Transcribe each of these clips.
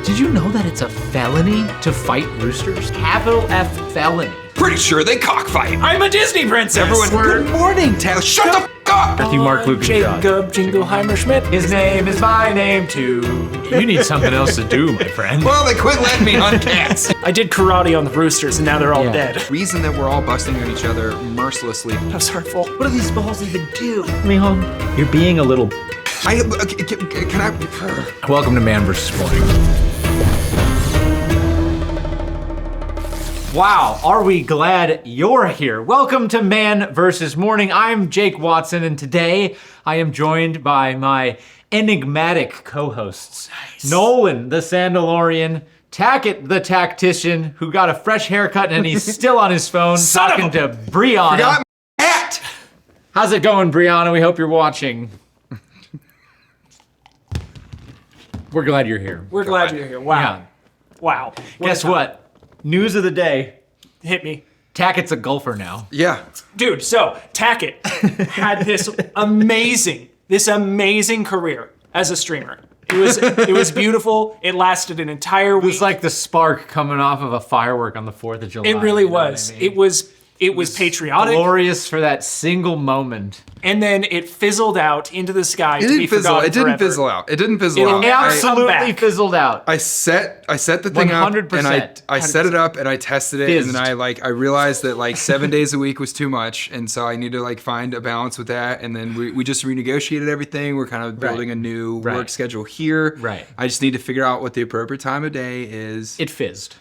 Did you know that it's a felony to fight roosters? Capital F felony. Pretty sure they cockfight. I'm a Disney princess. Everyone, good morning, Taylor. Shut the f*** up! Matthew, Mark, Luke, and John. Jacob Jingleheimer Schmidt. His name is my name too. You need something else to do, my friend. Well, they quit letting me hunt cats. I did karate on the Roosters and now they're all dead. The reason that we're all busting on each other mercilessly. That was hurtful. What do these balls even do? Leon, you're being a little... Can I? Welcome to Man vs. Morning. Wow, are we glad you're here. Welcome to Man vs. Morning. I'm Jake Watson, and today I am joined by my enigmatic co-hosts. Nice. Nolan, the Sandalorian, Tackett, the tactician, who got a fresh haircut and he's still on his phone talking to Brianna. Forgot my hat. How's it going, Brianna? We hope you're watching. We're glad you're here. We're glad you're here. Wow. Yeah. Wow. Guess what? News of the day. Hit me. Tackett's a golfer now. Yeah. Dude, so Tackett had this amazing career as a streamer. It was beautiful. It lasted an entire week. It was like the spark coming off of a firework on the 4th of July. It really you know was. what I mean? It was patriotic. Glorious for that single moment. And then it fizzled out into the sky It to didn't be fizzle. forgotten It didn't forever. fizzle out. It didn't fizzle It'll out. Absolutely back. fizzled out. I set the thing up 100%. and I set it up and I tested it Fizzed. and then I realized that like 7 days a week was too much and so I need to like find a balance with that and then we just renegotiated everything. We're kind of building a new work schedule here. Right. I just need to figure out what the appropriate time of day is. It fizzed.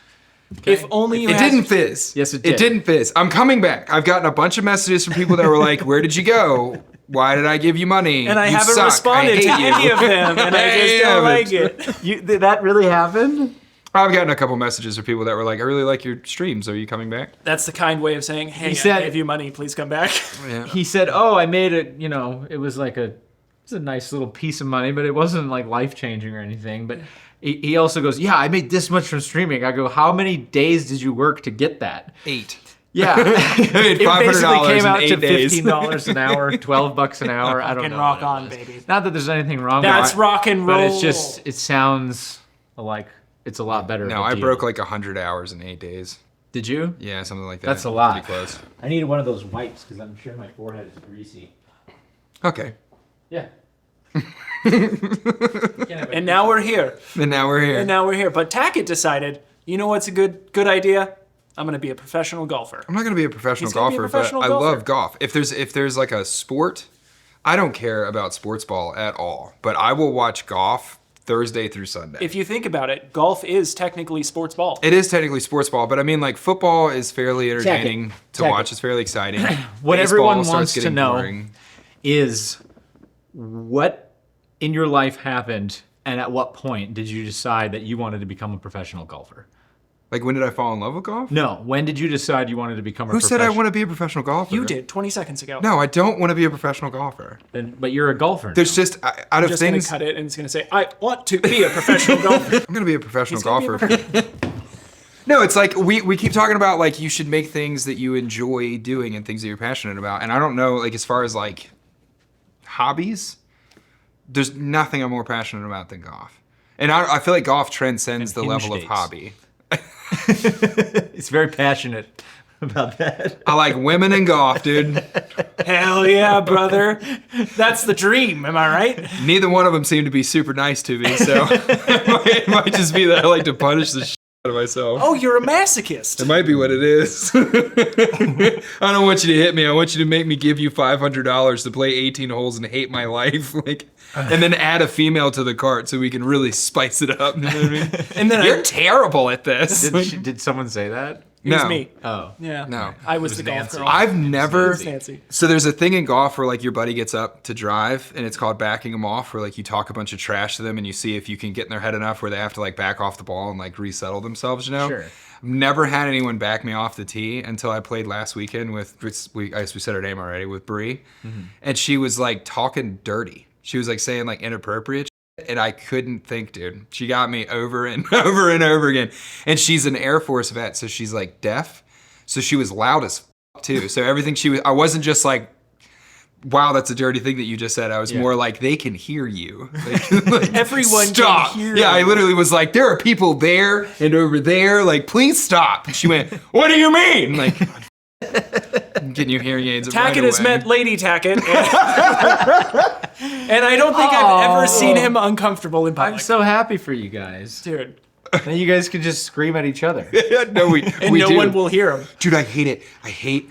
Okay. If only you It didn't fizz. Yes, it did. It didn't fizz. I'm coming back. I've gotten a bunch of messages from people that were like, "Where did you go? Why did I give you money? And I You haven't suck. responded to I hate any you." of them, and I just don't like it. Did that really happen? I've gotten a couple messages from people that were like, "I really like your streams. Are you coming back?" That's the kind way of saying, hey, said- I gave you money, please come back. Yeah. He said, "Oh, I made it. You know, it was like it's a nice little piece of money, but it wasn't like life changing or anything." But he also goes, "Yeah, I made this much from streaming." I go, "How many days did you work to get that?" 8. Yeah, I made it basically $500 came in out 8 to days. $15 an hour, $12 an hour. I don't Fucking know. rock what it on, was. baby. Not that there's anything wrong That's with it, rock and roll. but it's just it sounds like it's a lot better. No, of a I deal. broke like 100 hours in 8 days. Did you? Yeah, something like that. That's a lot. Pretty close. I needed one of those wipes because I'm sure my forehead is greasy. Okay. Yeah. And now we're here. And now we're here. But Tackett decided, you know what's a good idea? I'm gonna be a professional golfer. I'm not gonna be a professional He's gonna be a golfer, professional but golfer. I love golf. If there's like a sport, I don't care about sports ball at all. But I will watch golf Thursday through Sunday. If you think about it, golf is technically sports ball. It is technically sports ball, but I mean, like football is fairly entertaining to Tackett. watch. It's fairly exciting. What Baseball everyone starts wants to getting know boring. is what in your life happened and at what point did you decide that you wanted to become a professional golfer? Like, when did I fall in love with golf? No, when did you decide you wanted to become a Who professional? said I want to be a professional golfer? You did 20 seconds ago. No, I don't want to be a professional golfer. But you're a golfer. There's just out I'm of just things. gonna cut it and it's gonna say, I want to be a professional golfer. I'm gonna be a professional He's gonna golfer. be a prof- No, it's like we keep talking about like you should make things that you enjoy doing and things that you're passionate about. And I don't know, like as far as like hobbies, there's nothing I'm more passionate about than golf. And I feel like golf transcends the hinge level of dates. hobby. It's very passionate about that. I like women and golf, dude. Hell yeah, brother. That's the dream, am I right? Neither one of them seem to be super nice to me, so it might just be that I like to punish the shit out of myself. Oh, you're a masochist. It might be what it is. I don't want you to hit me. I want you to make me give you $500 to play 18 holes and hate my life, like, and then add a female to the cart so we can really spice it up. You know what I mean? And then You're terrible at this. Did someone say that? it was No. me. Oh. Yeah. No. I was It the was golf Nancy. girl. I've never. It's Nancy. So there's a thing in golf where like your buddy gets up to drive and it's called backing them off, where like you talk a bunch of trash to them and you see if you can get in their head enough where they have to like back off the ball and like resettle themselves, you know? Sure. I've never had anyone back me off the tee until I played last weekend with, I guess we said her name already, with Bree. Mm-hmm. And she was like talking dirty. She was like saying like inappropriate shit, and I couldn't think, dude. She got me over and over and over again. And she's an Air Force vet, so she's like deaf. So she was loud as f*** too. So everything she was, I wasn't just like wow, that's a dirty thing that you just said. I was more like, they can hear you. Like, Everyone stop. can hear Yeah, I you. literally was like, there are people there and over there. Like, please stop. And she went, what do you mean? Like, I'm getting you hearing aids right Tackett has away. met Lady Tackett. And I don't think I've ever seen him uncomfortable in public. I'm so happy for you guys. Dude. And you guys can just scream at each other. No, we No do. one will hear him. Dude, I hate it. I hate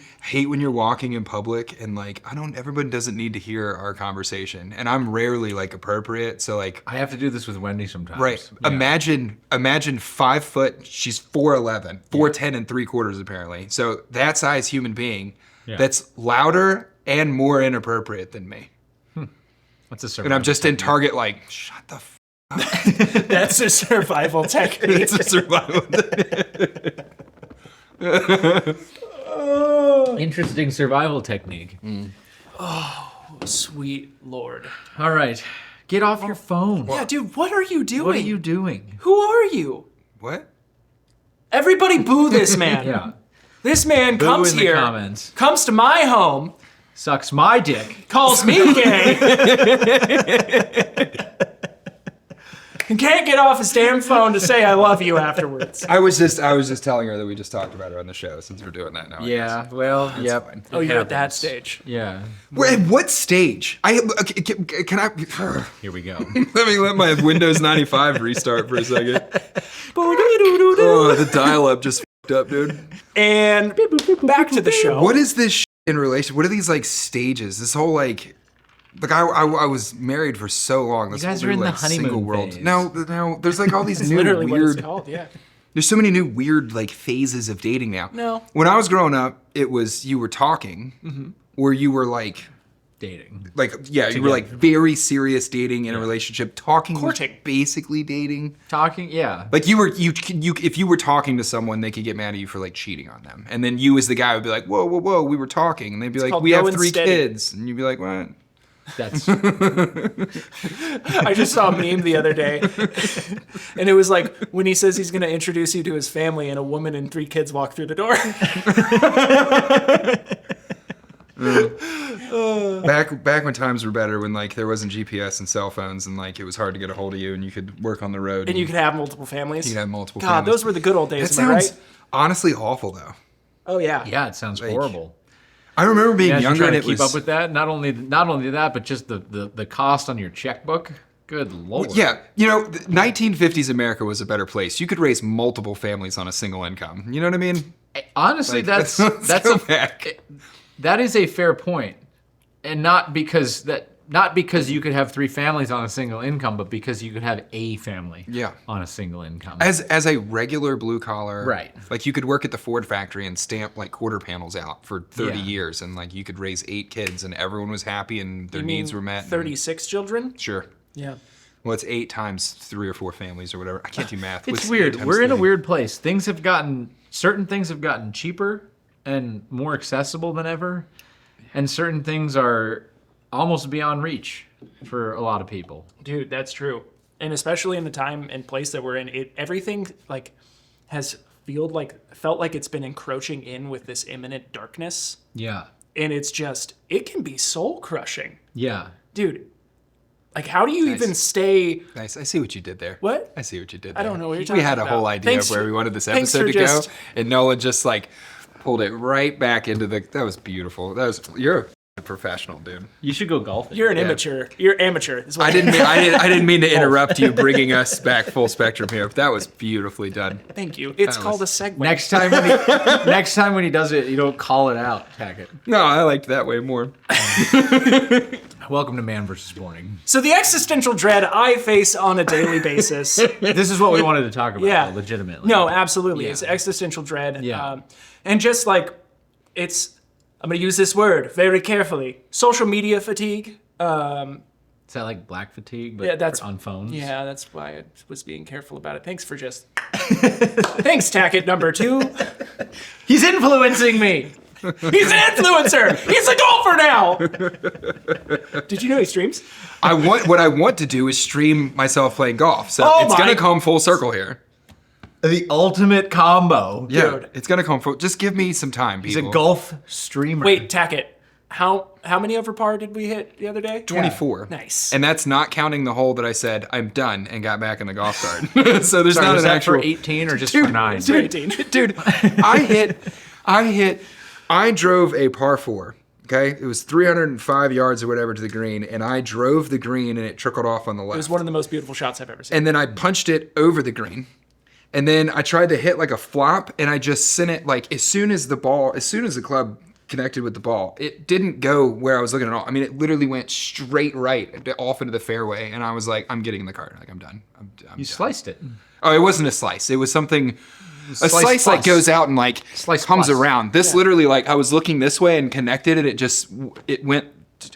when you're walking in public and like everyone doesn't need to hear our conversation. And I'm rarely like appropriate. So like I have to do this with Wendy sometimes. right. Yeah. Imagine 5 foot, she's 4'11", 4'10" and 3/4 apparently. So that size human being that's louder and more inappropriate than me. What's a survival And I'm just in technique? Target like, shut the f That's a survival technique. It's a survival. Interesting survival technique. Sweet Lord. All right. Get off your phone. Yeah, dude, what are you doing? What are you doing? Who are you? What? Everybody boo this man. Yeah. This man Boo comes in the here, comments. comes to my home, Sucks my dick. calls me gay, and can't get off his damn phone to say I love you afterwards. I was just telling her that we just talked about her on the show since we're doing that now. Yeah. Well, yep. fine. Oh, you're at that happens. stage. Yeah. At what stage? Can I? Here we go. Let my Windows 95 restart for a second. Oh, the dial-up just f***ed up, dude. And back to the show. What is this in relation? What are these like stages? This whole like I was married for so long. This guys whole are in new, the like, single honeymoon world. phase. No, there's like all these That's new literally what it's weird. called, yeah. There's so many new weird like phases of dating now. No. When I was growing up, it was you were talking, or you were like Dating. you were like very serious dating in a relationship. Talking was Courting. basically dating. Talking. Yeah. Like you if you were talking to someone, they could get mad at you for like cheating on them, and then you as the guy would be like, whoa, we were talking, and they'd be like, called we have going 3 steady. kids, and you'd be like, what? That's. I just saw a meme the other day, and it was like when he says he's going to introduce you to his family, and a woman and 3 kids walk through the door. Back when times were better, when like there wasn't GPS and cell phones, and like it was hard to get a hold of you, and you could work on the road, And you could have multiple families. you could have multiple. God, families. those were the good old days, That am I sounds right? honestly awful though. Oh, yeah. Yeah. It sounds horrible. I remember being You guys are younger trying and to it keep was up with that. Not only that, but just the cost on your checkbook. Good lord. yeah, the 1950s America was a better place. You could raise multiple families on a single income. You know what I mean? Honestly, Like, that's let's go back. that is a fair point, and not because you could have 3 families on a single income, but because you could have a family on a single income. As a regular blue collar, Right. Like you could work at the Ford factory and stamp like quarter panels out for 30 Yeah. years, and like you could raise 8 kids, and everyone was happy, and their You needs mean were met. and- 36 children? Sure. Yeah. Well, it's 8 times 3 or 4 families or whatever. I can't do math. It's What's 8 weird. times We're in a 30? weird place. Certain things have gotten cheaper and more accessible than ever, and certain things are almost beyond reach for a lot of people. Dude, that's true. And especially in the time and place that we're in, everything like has felt like it's been encroaching in with this imminent darkness. Yeah. And it's just, it can be soul crushing. Yeah. Dude, like how do you Nice. even stay... Nice. I see what you did there. What? I see what you did there. I don't know what you're We talking had a about. whole idea Thanks of where for- we wanted this thanks episode for to just- go, and Nolan just like pulled it right back into the. That was beautiful. You're a professional, dude. You should go golfing. You're an Yeah. immature. You're amateur. is what- I didn't mean to interrupt you, bringing us back full spectrum here. But that was beautifully done. Thank you. It's That called a was- segue. Next time when he does it, you don't call it out, Tackett. No, I liked that way more. Welcome to Man vs. Morning. So the existential dread I face on a daily basis. This is what we wanted to talk about, Yeah. though, legitimately. No, absolutely. Yeah. It's existential dread. Yeah. And just like, I'm going to use this word very carefully. Social media fatigue. Is that like black fatigue, but Yeah, that's on phones? Yeah, that's why I was being careful about it. Thanks for just... Thanks, Tackett number 2. He's influencing me! He's an influencer! He's a golfer now! Did you know he streams? What I want to do is stream myself playing golf. So Oh it's my- gonna come full circle here. The ultimate combo. Yeah, Dude. it's gonna come full. Just give me some time, He's people. a golf streamer. Wait, Tackett. How many over par did we hit the other day? 24. Nice. And that's not counting the hole that I said I'm done and got back in the golf cart. So there's not was an that actual for 18 or just for 9? For 18. Dude, I drove a par 4. Okay, it was 305 yards or whatever to the green, and I drove the green and it trickled off on the left. It was one of the most beautiful shots I've ever seen. And then I punched it over the green. And then I tried to hit like a flop, and I just sent it like as soon as the club connected with the ball, it didn't go where I was looking at all. I mean, it literally went straight right off into the fairway, and I was like, I'm getting in the cart. Like, I'm done. I'm You done. sliced it. Oh, it wasn't a slice. It was something. A Slice slice plus. like goes out and like Slice comes plus. around. This literally like I was looking this way and connected, and it went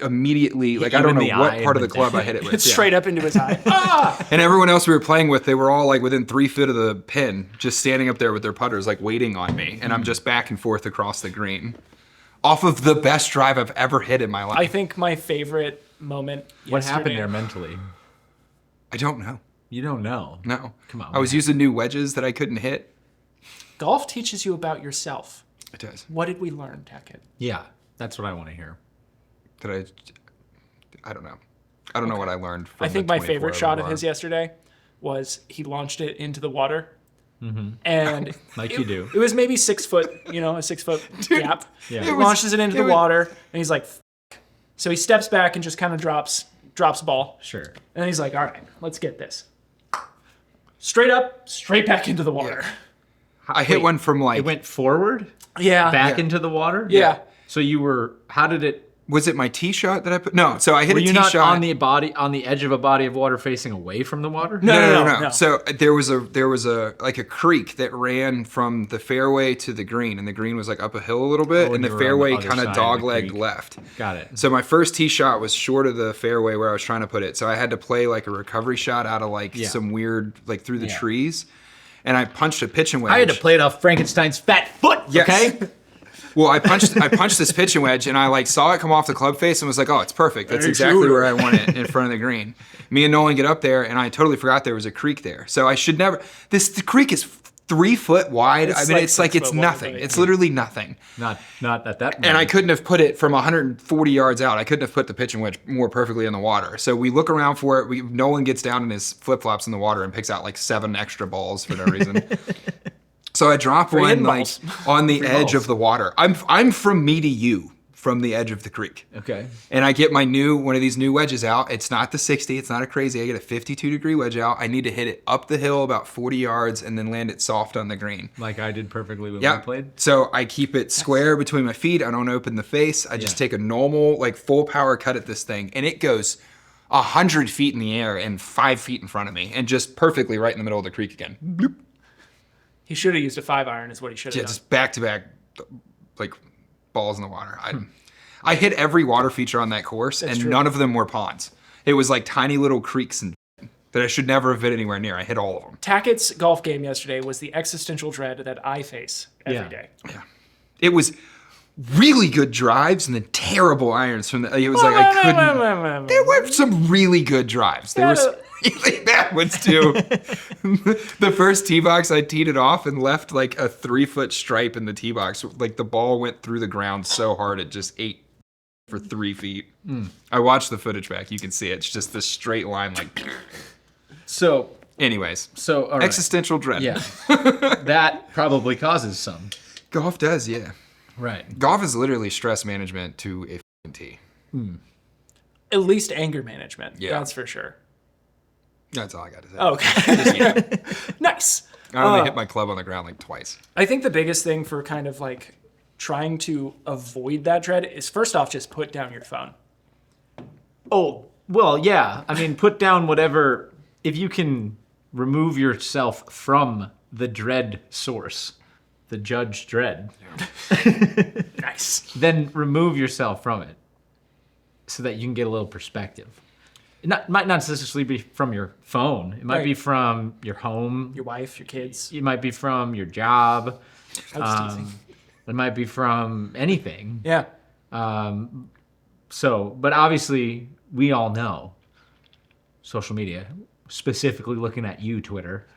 immediately. Like I don't in know the what eye part of and the club I hit it with. It's Yeah. straight up into his eye. And everyone else we were playing with, they were all like within 3 feet of the pin, just standing up there with their putters, like waiting on me. And I'm just back and forth across the green, off of the best drive I've ever hit in my life. I think my favorite moment What happened yesterday- there mentally? I don't know. You don't know. No. Come on, I was using new wedges that I couldn't hit. Golf teaches you about yourself. It does. What did we learn, Tackett? Yeah, that's what I want to hear. I don't know. I don't know what I learned from I think the my 24 favorite shot of over his bar. yesterday was he launched it into the water. And Like you do. It was maybe 6 foot, a 6 foot gap. Yeah. He It launches it into the was- water, and he's like, F-. So he steps back and just kind of drops ball. Sure. And then he's like, all right, let's get this. Straight up, straight back into the water. I hit one from like. It went forward, Yeah. back into the water? Yeah. So you were, how did it, Was it my tee shot that I put? No. So I hit were a you tee not shot on the edge of a body of water facing away from the water? No. So there was a like a creek that ran from the fairway to the green, and the green was like up a hill a little bit, Oh, and and the you were on the fairway other kind side of of the dog-legged creek. left. Got it. So my first tee shot was short of the fairway where I was trying to put it. So I had to play like a recovery shot out of like Yeah. some weird like through the Yeah. trees, and I punched a pitching wedge. I had to play it off Frankenstein's fat foot, Yes. okay? Well, I punched this pitching wedge, and I like saw it come off the club face and was like, "Oh, it's perfect. That's Hey, exactly shooter. where I want it in front of the green." Me and Nolan get up there, and I totally forgot there was a creek there. So I should never. The creek is 3 foot wide. It's I mean, like it's like 6 it's foot wide, nothing. right? It's literally nothing. Not at that And I couldn't have put it from 140 yards out. I couldn't have put the pitching wedge more perfectly in the water. So we look around for it. Nolan gets down in his flip flops in the water and picks out like 7 extra balls for no reason. So I drop one hidden like balls. on the edge balls. of the water. I'm from me to you from the edge of the creek. Okay. And I get one of these new wedges out. It's not the 60. It's not a crazy. I get a 52-degree wedge out. I need to hit it up the hill about 40 yards and then land it soft on the green. Like I did perfectly when Yeah. we played? So I keep it square between my feet. I don't open the face. I just Yeah. take a normal, like full power cut at this thing, and it goes 100 feet in the air and 5 feet in front of me, and just perfectly right in the middle of the creek again. Bloop. He should have used a 5-iron is what he should Yeah, have done. just back to back, like balls in the water. I hit every water feature on that course, and true. none of them were ponds. It was like tiny little creeks and that I should never have been anywhere near. I hit all of them. Tackett's golf game yesterday was the existential dread that I face every day. It was really good drives and then terrible irons from the. It was like I couldn't. There were some really good drives. There were some really bad ones too. The first tee box, I teed it off and left like a 3-foot stripe in the tee box. Like the ball went through the ground so hard it just ate for 3 feet. I watched the footage back. You can see it. It's just this straight line. Like, So, anyways, all right. existential dread. Yeah. That probably causes some. Golf does, yeah. Right. Golf is literally stress management to a f***ing tee. At least anger management. Yeah. That's for sure. That's all I got to say. Okay. Nice. I only hit my club on the ground like twice. I think the biggest thing for kind of like trying to avoid that dread is first off, just put down your phone. Oh, well, yeah. I mean, put down whatever, if you can remove yourself from the dread source, the Judge Dredd, Nice. then remove yourself from it so that you can get a little perspective. It might not necessarily be from your phone. It might be Right. from your home. Your wife, your kids. It might be from your job. I was teasing. It might be from anything. Yeah. So, but obviously, we all know social media, specifically looking at you, Twitter.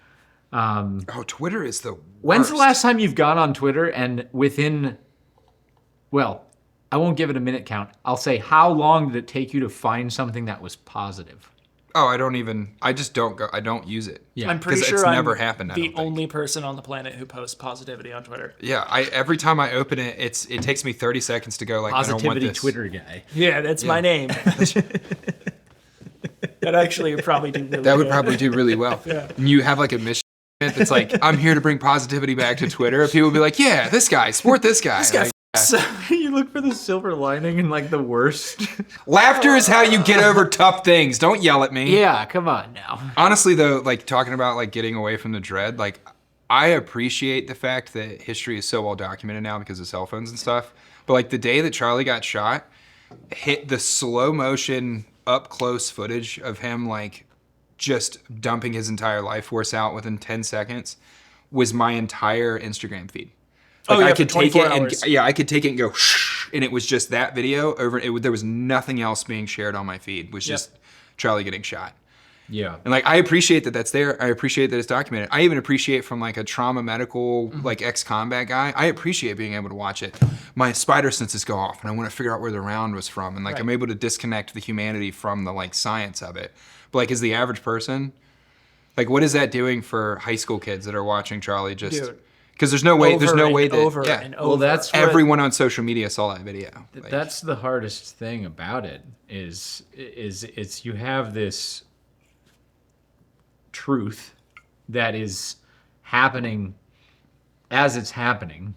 Oh, Twitter is the worst. When's the last time you've gone on Twitter and within, well, I won't give it a minute count. I'll say, how long did it take you to find something that was positive? Oh, I don't use it. Yeah. I'm pretty 'Cause sure it's I'm never happened, I the don't think. only person on the planet who posts positivity on Twitter. Yeah, every time I open it, it takes me 30 seconds to go like, I don't want Positivity this. Twitter guy. Yeah, that's my name. That actually would probably do really That would good. probably do really well. And you have like a mission that's like, I'm here to bring positivity back to Twitter. People would be like, yeah, this guy, support this guy. guy Like, You look for the silver lining in like the worst. laughter is how you get over tough things. Don't yell at me. Yeah, come on now. Honestly though, like talking about like getting away from the dread, like I appreciate the fact that history is so well documented now because of cell phones and stuff. But like the day that Charlie got shot, hit the slow motion up close footage of him like just dumping his entire life force out within 10 seconds was my entire Instagram feed. Like yeah, I for could take 24 it hours. and I could take it and go shh, and it was just that video over. There was nothing else being shared on my feed. It was just Charlie getting shot. Yeah. And like I appreciate that that's there. I appreciate that it's documented. I even appreciate from like a trauma medical like ex-combat guy. I appreciate being able to watch it. My spider senses go off and I want to figure out where the round was from, and like I'm able to disconnect the humanity from the like science of it. But like as the average person, like what is that doing for high school kids that are watching Charlie just Dude. because there's no way that over yeah, and over. Well, that's what, everyone on social media saw that video. Like, that's the hardest thing about it is it's you have this truth that is happening as it's happening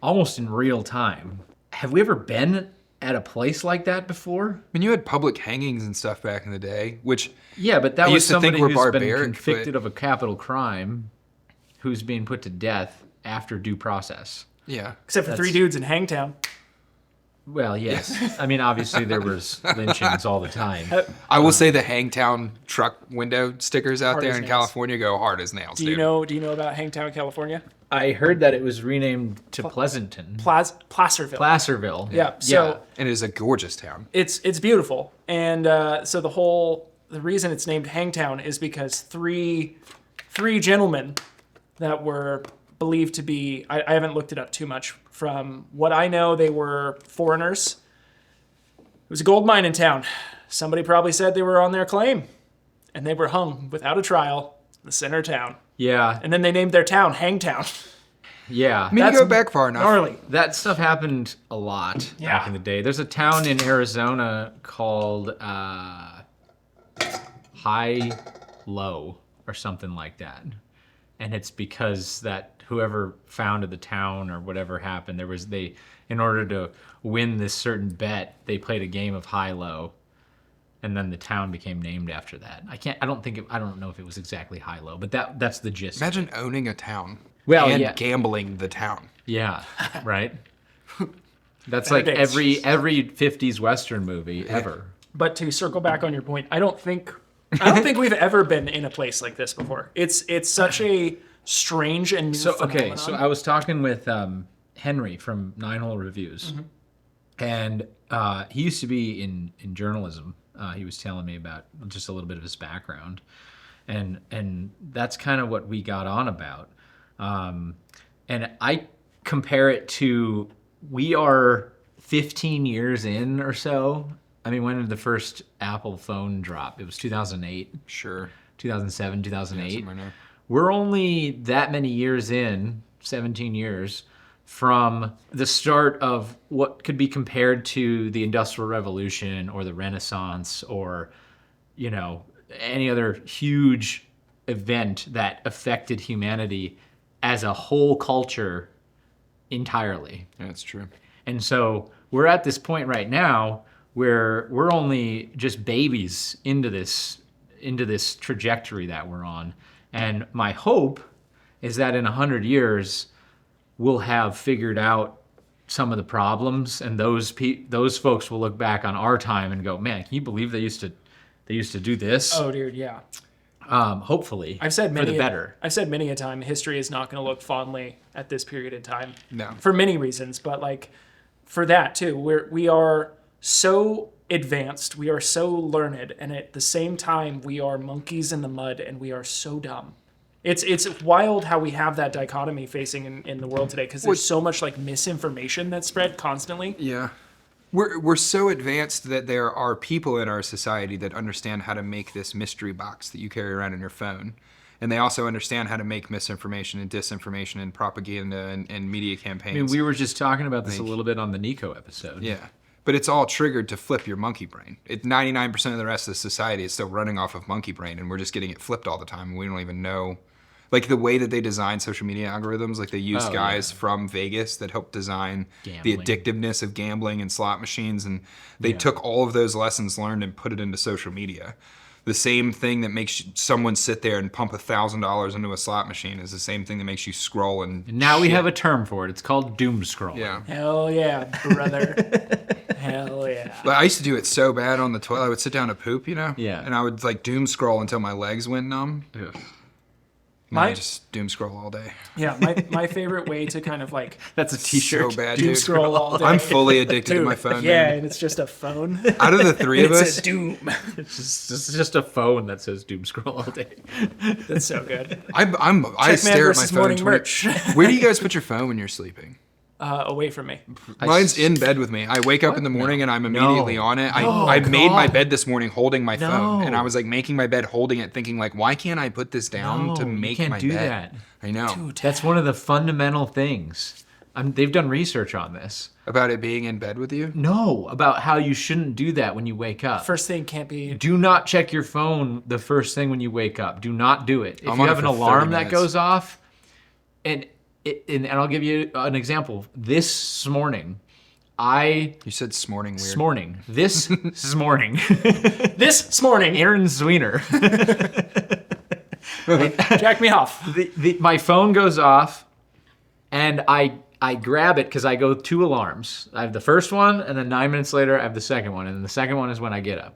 almost in real time. Have we ever been at a place like that before? I mean, you had public hangings and stuff back in the day, which Yeah, but that I was used to think somebody were who's been barbaric, convicted but- of a capital crime who's being put to death after due process. yeah. Except for three dudes in Hangtown. Well, yes. I mean, obviously there was lynchings all the time. I will say the Hangtown truck window stickers out Hard there as in nails. California go hard as nails, Do dude. you know about Hangtown, California? I heard that it was renamed to Pleasanton. Placerville. Placerville. Yeah. So And it is a gorgeous town. it's beautiful, and so the reason it's named Hangtown is because three gentlemen that were believed to be, I haven't looked it up too much. From what I know, they were foreigners. It was a gold mine in town. Somebody probably said they were on their claim, and they were hung without a trial in the center of town. Yeah. And then they named their town Hangtown. Yeah. I mean, That's you go back far enough. Gnarly. That stuff happened a lot back in the day. There's a town in Arizona called High Low or something like that. And it's because that whoever founded the town or whatever happened, in order to win this certain bet, they played a game of high low. And then the town became named after that. I don't know if it was exactly high low, but that's the gist. Imagine owning a town Well, and yeah. gambling the town. Yeah, right. That's Better like days. every 50s Western movie ever. But to circle back on your point, I don't think we've ever been in a place like this before. It's such a strange and new phenomenon. So I was talking with Henry from Nine Hole Reviews, and he used to be in journalism. He was telling me about just a little bit of his background, and that's kind of what we got on about. And I compare it to, we are 15 years in or so. I mean, when did the first Apple phone drop? It was 2008, Sure. 2007, 2008. Somewhere in there. We're only that many years in, 17 years, from the start of what could be compared to the Industrial Revolution or the Renaissance or, any other huge event that affected humanity as a whole culture entirely. Yeah, that's true. And so we're at this point right now where we're only just babies into this trajectory that we're on. And my hope is that in 100 years, we'll have figured out some of the problems, and those folks will look back on our time and go, "Man, can you believe they used to do this?" Oh, dude, yeah. Hopefully, I've said for the better. I've said many a time, history is not going to look fondly at this period in time. No. For many reasons, but like for that too, we are so advanced, we are so learned, and at the same time, we are monkeys in the mud, and we are so dumb. It's wild how we have that dichotomy facing in the world today, because there's so much like misinformation that's spread constantly. Yeah. We're so advanced that there are people in our society that understand how to make this mystery box that you carry around in your phone. And they also understand how to make misinformation and disinformation and propaganda and media campaigns. I mean, we were just talking about this a little bit on the Nico episode. Yeah. But it's all triggered to flip your monkey brain. 99% of the rest of society is still running off of monkey brain, and we're just getting it flipped all the time. And we don't even know. Like the way that they design social media algorithms, like they use guys from Vegas that help design the addictiveness of gambling and slot machines. And they took all of those lessons learned and put it into social media. The same thing that makes someone sit there and pump $1,000 into a slot machine is the same thing that makes you scroll and now we have a term for it. It's called doom scrolling. Yeah. Hell yeah, brother. Hell yeah. But I used to do it so bad on the toilet. I would sit down to poop, Yeah. and I would like doom scroll until my legs went numb. Ugh. And I just doom scroll all day. Yeah, my favorite way to kind of like That's a t-shirt. So bad, doom dude. scroll all day. I'm fully addicted to Dude, my phone. Yeah, dude. and it's just a phone. Out of the three of It us, says doom. It's just a phone that says doom scroll all day. That's so good. I Checkman stare at my versus phone. morning merch. Where do you guys put your phone when you're sleeping? Away from me. Mine's in bed with me. I wake up in the morning and I'm immediately No. on it. Oh, I made my God. bed this morning holding my phone, No. and I was like making my bed holding it, thinking like, why can't I put this down to No, you make can't my do bed? that. I know. Dude, That's one of the fundamental things. They've done research on this. About it being in bed with you. No, about how you shouldn't do that when you wake up. first thing can't be. Do not check your phone the first thing when you wake up. Do not do it. If I'm you on it have an for 30 alarm that minutes. goes off, and I'll give you an example. This morning, You said smorning weird. this morning, This morning, Aaron Zwiener, jack me off. my phone goes off, and I grab it because I go 2 alarms. I have the first one, and then 9 minutes later, I have the second one, and then the second one is when I get up.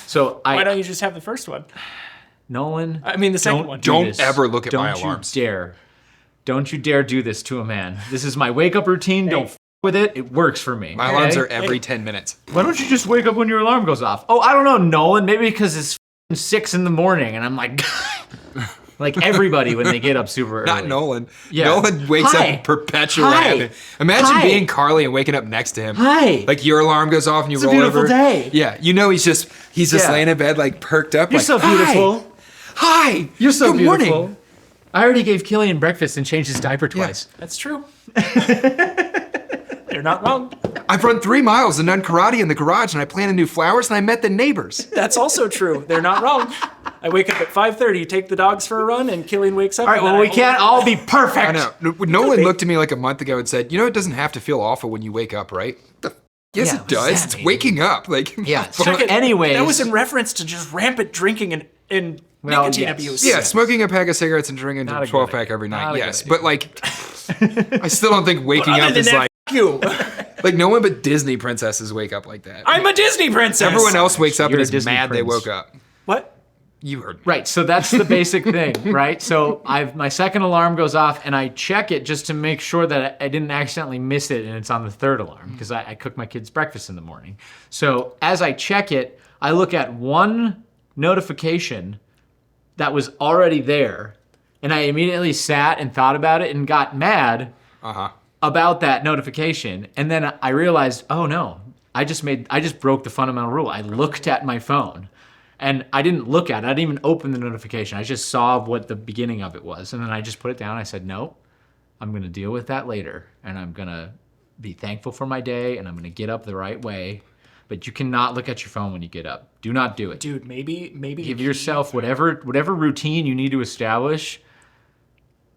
So Why don't you just have the first one? Nolan, I mean, the second one. do Don't this. ever look at my Don't alarms. you dare. Don't you dare do this to a man. This is my wake up routine. Don't f with it. It works for me. My alarms okay? are every 10 minutes. Why don't you just wake up when your alarm goes off? Oh, I don't know, Nolan. Maybe because it's 6 in the morning and I'm like, like everybody when they get up super early. Not Nolan. Yeah. Nolan wakes Hi. up perpetually. Hi. Imagine Hi. being Carly and waking up next to him. Hi. Like your alarm goes off and you It's a roll beautiful over. day. Yeah, you know he's just Yeah. laying in bed like perked up. You're like, so beautiful. Hi. You're so Good beautiful. morning. I already gave Killian breakfast and changed his diaper twice. That's true. They're not wrong. I've run 3 miles and done karate in the garage, and I planted new flowers, and I met the neighbors. That's also true. They're not wrong. I wake up at 5:30, take the dogs for a run, and Killian wakes up. All right, well, we can't all be perfect. I know. Nolan looked at me like a month ago and said, "You know, it doesn't have to feel awful when you wake up, right?" Yes, Yeah, it does. what does It's that waking up. Like, Yeah, so Tackett, anyways. that was in reference to just rampant drinking and Well, nicotine yes. abuse. yeah, smoking a pack of cigarettes and drinking Not a a 12 good pack every idea. night. Not a Yes, good but like, I still don't think waking Other up than is that, like you. like no one but Disney princesses wake up like that. I'm a Disney princess. Everyone else wakes up You're and a is Disney mad they prince. woke up. What? You heard me. Right, so that's the basic thing, right? So my second alarm goes off, and I check it just to make sure that I didn't accidentally miss it, and it's on the third alarm because I cook my kids breakfast in the morning. So as I check it, I look at one notification that was already there, and I immediately sat and thought about it and got mad about that notification, and then I realized, oh no, I just broke the fundamental rule. I looked at my phone. And I didn't look at it. I didn't even open the notification. I just saw what the beginning of it was. And then I just put it down. I said, no, I'm going to deal with that later. And I'm going to be thankful for my day. And I'm going to get up the right way. But you cannot look at your phone when you get up. Do not do it. Dude, maybe Give yourself whatever routine you need to establish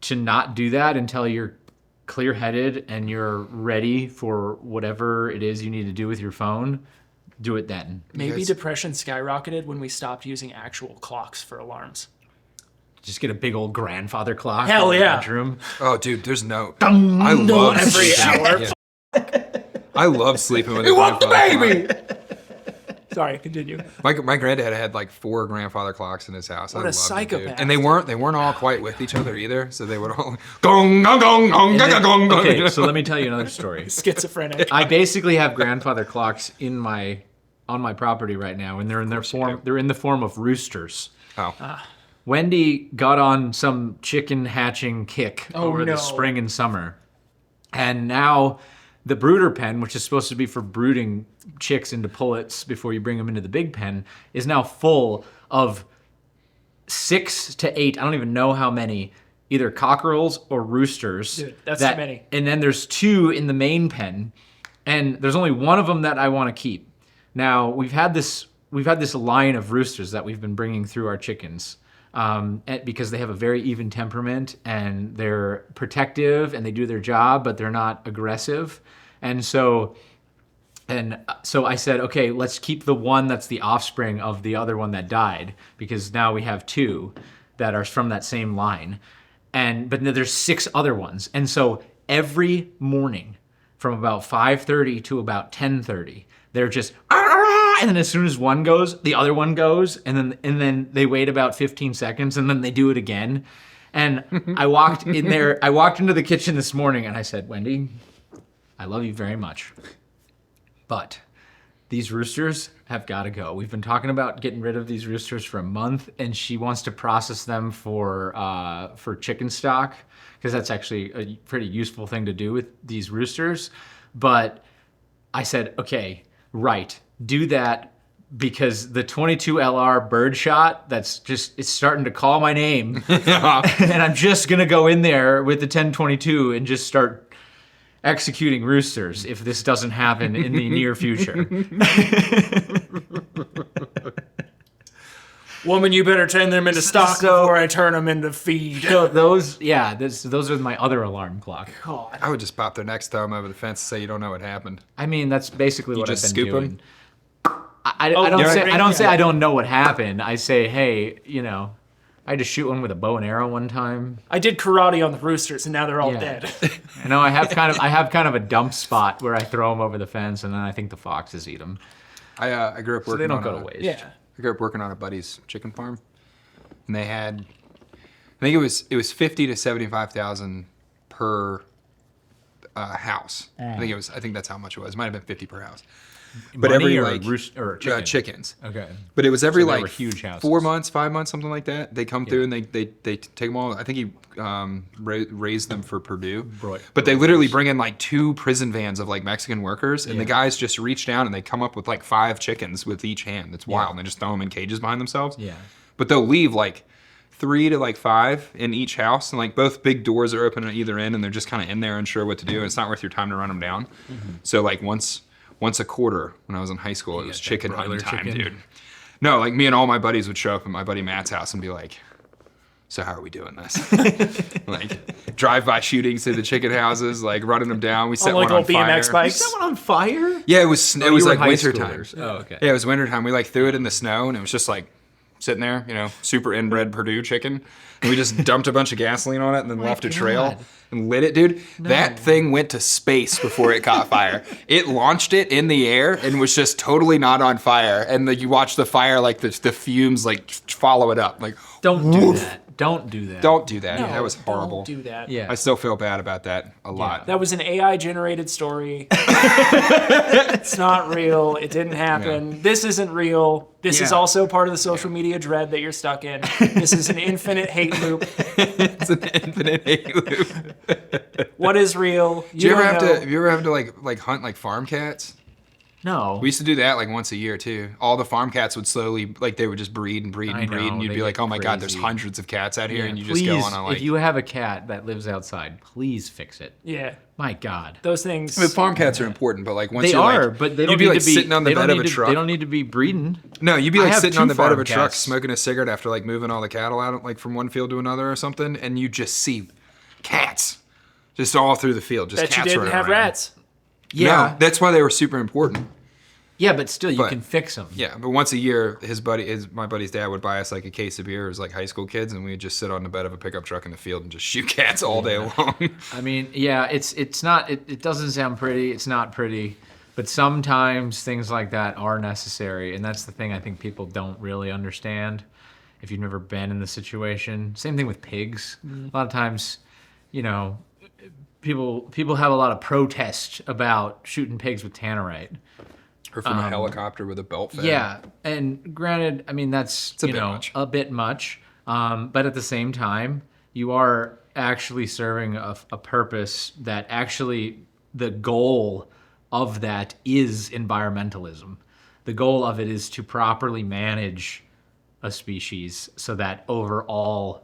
to not do that until you're clear-headed and you're ready for whatever it is you need to do with your phone. Do it then. maybe guys- depression skyrocketed when we stopped using actual clocks for alarms. Just get a big old grandfather clock Hell in the yeah. bedroom. Oh, dude, there's no. I love every sleeping. hour. Yeah. I love sleeping with. We a want the grandfather baby. Sorry, continue. clock. My granddad had like 4 grandfather clocks in his house. What I a loved it, dude. psychopath. And they weren't all quite with each other either. So they would all gong gong gong gong gong gong gong. Okay, so let me tell you another story. Schizophrenic. I basically have grandfather clocks on my property right now, and they're in the form of roosters. Oh, Wendy got on some chicken hatching kick over the spring and summer. And now the brooder pen, which is supposed to be for brooding chicks into pullets before you bring them into the big pen, is now full of 6 to 8, I don't even know how many, either cockerels or roosters. Dude, that's too many. And then there's 2 in the main pen, and there's only one of them that I want to keep. Now, we've had this line of roosters that we've been bringing through our chickens. Because they have a very even temperament and they're protective and they do their job, but they're not aggressive. And so I said, okay, let's keep the one that's the offspring of the other one that died, because now we have 2 that are from that same line. But there's 6 other ones. And so every morning from about 5:30 to about 10:30, they're just, and then as soon as one goes, the other one goes, and then they wait about 15 seconds, and then they do it again. And I walked into the kitchen this morning, and I said, Wendy, I love you very much, but these roosters have got to go. We've been talking about getting rid of these roosters for a month, and she wants to process them for chicken stock, because that's actually a pretty useful thing to do with these roosters. But I said, okay, right, do that, because the 22 LR birdshot, it's starting to call my name. And I'm just gonna go in there with the 1022 and just start executing roosters if this doesn't happen in the near future. Woman, you better turn them into stock before I turn them into feed. So those are my other alarm clock. God. I would just pop their necks, throw them over the fence, and say you don't know what happened. I mean, that's basically what I've been scoop doing. them? I don't say I don't know what happened. I say, hey, I had to shoot one with a bow and arrow one time. I did karate on the roosters, and now they're all dead. I know I have kind of a dump spot where I throw them over the fence, and then I think the foxes eat them. I grew up working. So they don't go to waste. Yeah. I grew up working on a buddy's chicken farm, and they had, I think it was 50 to 75,000 per house. I think that's how much it was. It might have been 50 per house. But Money every or like chicken? chickens. Okay. But it was every So they like were huge houses. 4 months, 5 months, something like that. They come through and they take them all. I think he raised them for Purdue. But they literally bring in like 2 prison vans of like Mexican workers, and the guys just reach down and they come up with like 5 chickens with each hand. It's wild. And they just throw them in cages behind themselves. Yeah. But they'll leave like 3 to like 5 in each house, and like both big doors are open at either end, and they're just kind of in there unsure what to do. And it's not worth your time to run them down. Mm-hmm. So like once a quarter when I was in high school, it was chicken hunting time, dude. No, like me and all my buddies would show up at my buddy Matt's house and be like, so how are we doing this? Like drive-by shootings to the chicken houses, like running them down. We set one on fire. BMX bikes. You set one on fire? Yeah, it was like winter time. Oh, okay. Yeah, it was winter time. We like threw it in the snow, and it was just like sitting there, super inbred Purdue chicken. And we just dumped a bunch of gasoline on it and then left a trail and lit it, dude. No. That thing went to space before it caught fire. It launched it in the air and was just totally not on fire. And you watch the fire, like the fumes, like follow it up. Like, don't do that. Don't do that. Don't do that. No, that was horrible. Don't do that. Yeah. I still feel bad about that a lot. That was an AI-generated story. It's not real. It didn't happen. Yeah. This isn't real. This is also part of the social media dread that you're stuck in. This is an infinite hate loop. It's an infinite hate loop. What is real? Have you ever have to like hunt like farm cats? No. We used to do that like once a year too. All the farm cats would slowly, like they would just breed and breed and breed, and you'd be like, oh my God, there's hundreds of cats out here, and you just go on a like. If you have a cat that lives outside, please fix it. Yeah. My God. Those things. I mean, farm cats are important, but like once they you're are, like, but they don't you'd be need like to be sitting on the bed of a truck. They don't need to be breeding. No, you'd be like sitting on the bed of a truck, cats. smoking a cigarette after like moving all the cattle out like from one field to another or something, and you just see cats just all through the field. Just Bet cats you didn't running have around. rats. Yeah, no, that's why they were super important. Yeah, but still, you can fix them. Yeah, but once a year, my buddy's dad would buy us like a case of beer as like high school kids, and we'd just sit on the bed of a pickup truck in the field and just shoot cats all day long. I mean, yeah, it's not. It doesn't sound pretty. It's not pretty, but sometimes things like that are necessary, and that's the thing I think people don't really understand. If you've never been in the situation, same thing with pigs. A lot of times, people have a lot of protest about shooting pigs with tannerite. Or from a helicopter with a belt fan. Yeah, and granted, I mean, that's a bit much. But at the same time, you are actually serving a purpose that actually the goal of that is environmentalism. The goal of it is to properly manage a species so that overall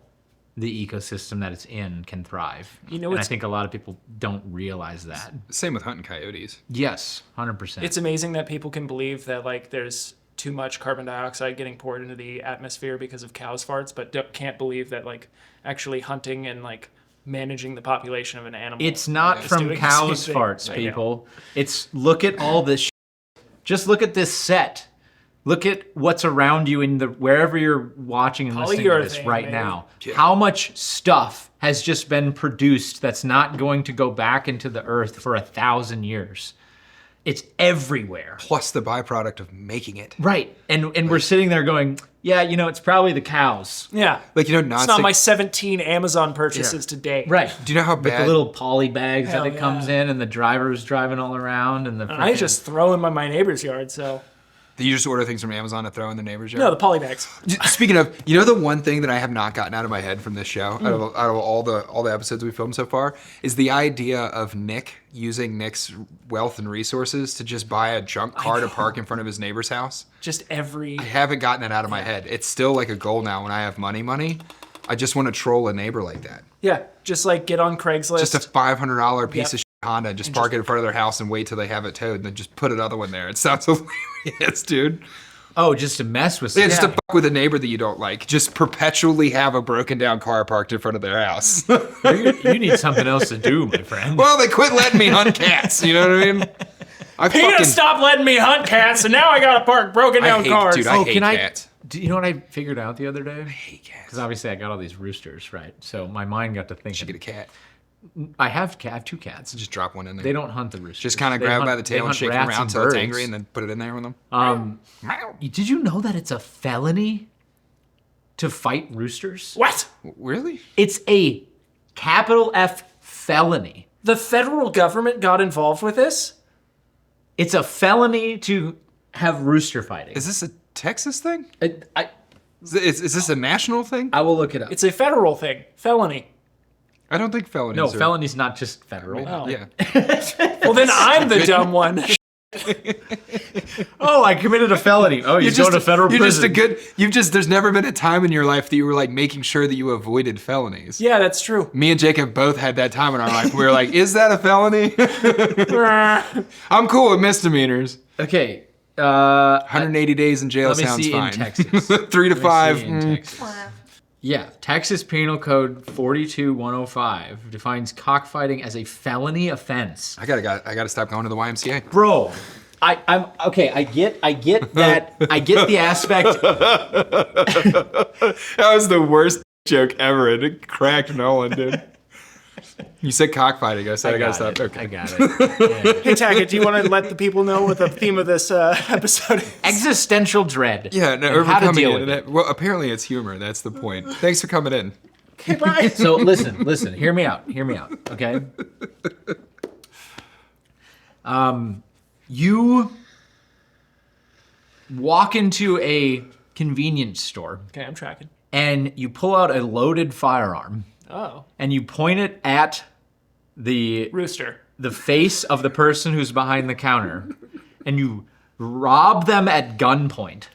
the ecosystem that it's in can thrive. You know, and I think a lot of people don't realize that. Same with hunting coyotes. Yes, 100%. It's amazing that people can believe that like there's too much carbon dioxide getting poured into the atmosphere because of cows' farts, but can't believe that like actually hunting and like managing the population of an animal. It's not is from doing the cows' same thing. farts, I know. people. It's look at all this. Just look at this set. Look at what's around you in the wherever you're watching and listening to this Polyurethane, right man. now. Yeah. How much stuff has just been produced that's not going to go back into the earth for 1,000 years? It's everywhere. Plus the byproduct of making it. Right. And we're sitting there going, yeah, you know, it's probably the cows. Yeah. Like, you know, It's not my 17 Amazon purchases today. Right. Do you know how With bad? the little poly bags Hell that it comes in and the driver's driving all around and the I freaking- just throw them in my neighbor's yard, so. Do you just order things from Amazon to throw in the neighbor's yard? No, the polybags. Speaking of, you know the one thing that I have not gotten out of my head from this show, out of all the episodes we filmed so far, is the idea of Nick using Nick's wealth and resources to just buy a junk car to park in front of his neighbor's house. Just every. I haven't gotten it out of my head. It's still like a goal now when I have money. I just want to troll a neighbor like that. Yeah, just like get on Craigslist. Just a $500 piece Yep. of shit Honda, just park it in front of their house and wait till they have it towed, and then just put another one there. It sounds hilarious, dude. Oh, just to mess with Yeah, something. just to fuck with a neighbor that you don't like. Just perpetually have a broken down car parked in front of their house. You need something else to do, my friend. Well, they quit letting me hunt cats. You know what I mean? I Peter, stop letting me hunt cats, and now I gotta park broken down cars. Dude, I hate can cats. Do you know what I figured out the other day? I hate cats. Because obviously I got all these roosters, right? So my mind got to You should thinking. get a cat. I have two cats. Just drop one in there. They don't hunt the roosters. just kind of They grab it hunt- by the they tail and hunt shake it rats around and until it's birds. angry, and then put it in there with them. Did you know that it's a felony to fight roosters? What? Really? It's a capital F felony. The federal government got involved with this? It's a felony to have rooster fighting. Is this a Texas thing? I Is this a national thing? will look it up. It's a federal thing. Felony. I don't think felonies No, are... felony's not just federal. Oh. Yeah. Well, then I'm the dumb one. Oh, I committed a felony. Oh, you're going to federal You're prison. just a good... there's never been a time in your life that you were like making sure that you avoided felonies. Yeah, that's true. Me and Jake have both had that time in our life. We were like, is that a felony? I'm cool with misdemeanors. Okay. 180 days in jail Let me sounds see in fine. Texas. 3 to 5. in Texas. Yeah, Texas Penal Code 42105 defines cockfighting as a felony offense. I gotta stop going to the YMCA. Bro, I'm okay. I get that. I get the aspect. That was the worst joke ever, and it cracked Nolan, dude. You said cockfighting. I said I gotta stop. Okay. I got it. Yeah. Hey, Tackett, do you want to let the people know what the theme of this episode is? Existential dread. Yeah, no, and how to overcoming deal it. with it. Well, apparently it's humor. That's the point. Thanks for coming in. Okay, bye. So listen. Hear me out. Okay. You walk into a convenience store Okay, I'm tracking. and you pull out a loaded firearm Oh. and you point it at the Rooster. face of the person who's behind the counter and you rob them at gunpoint.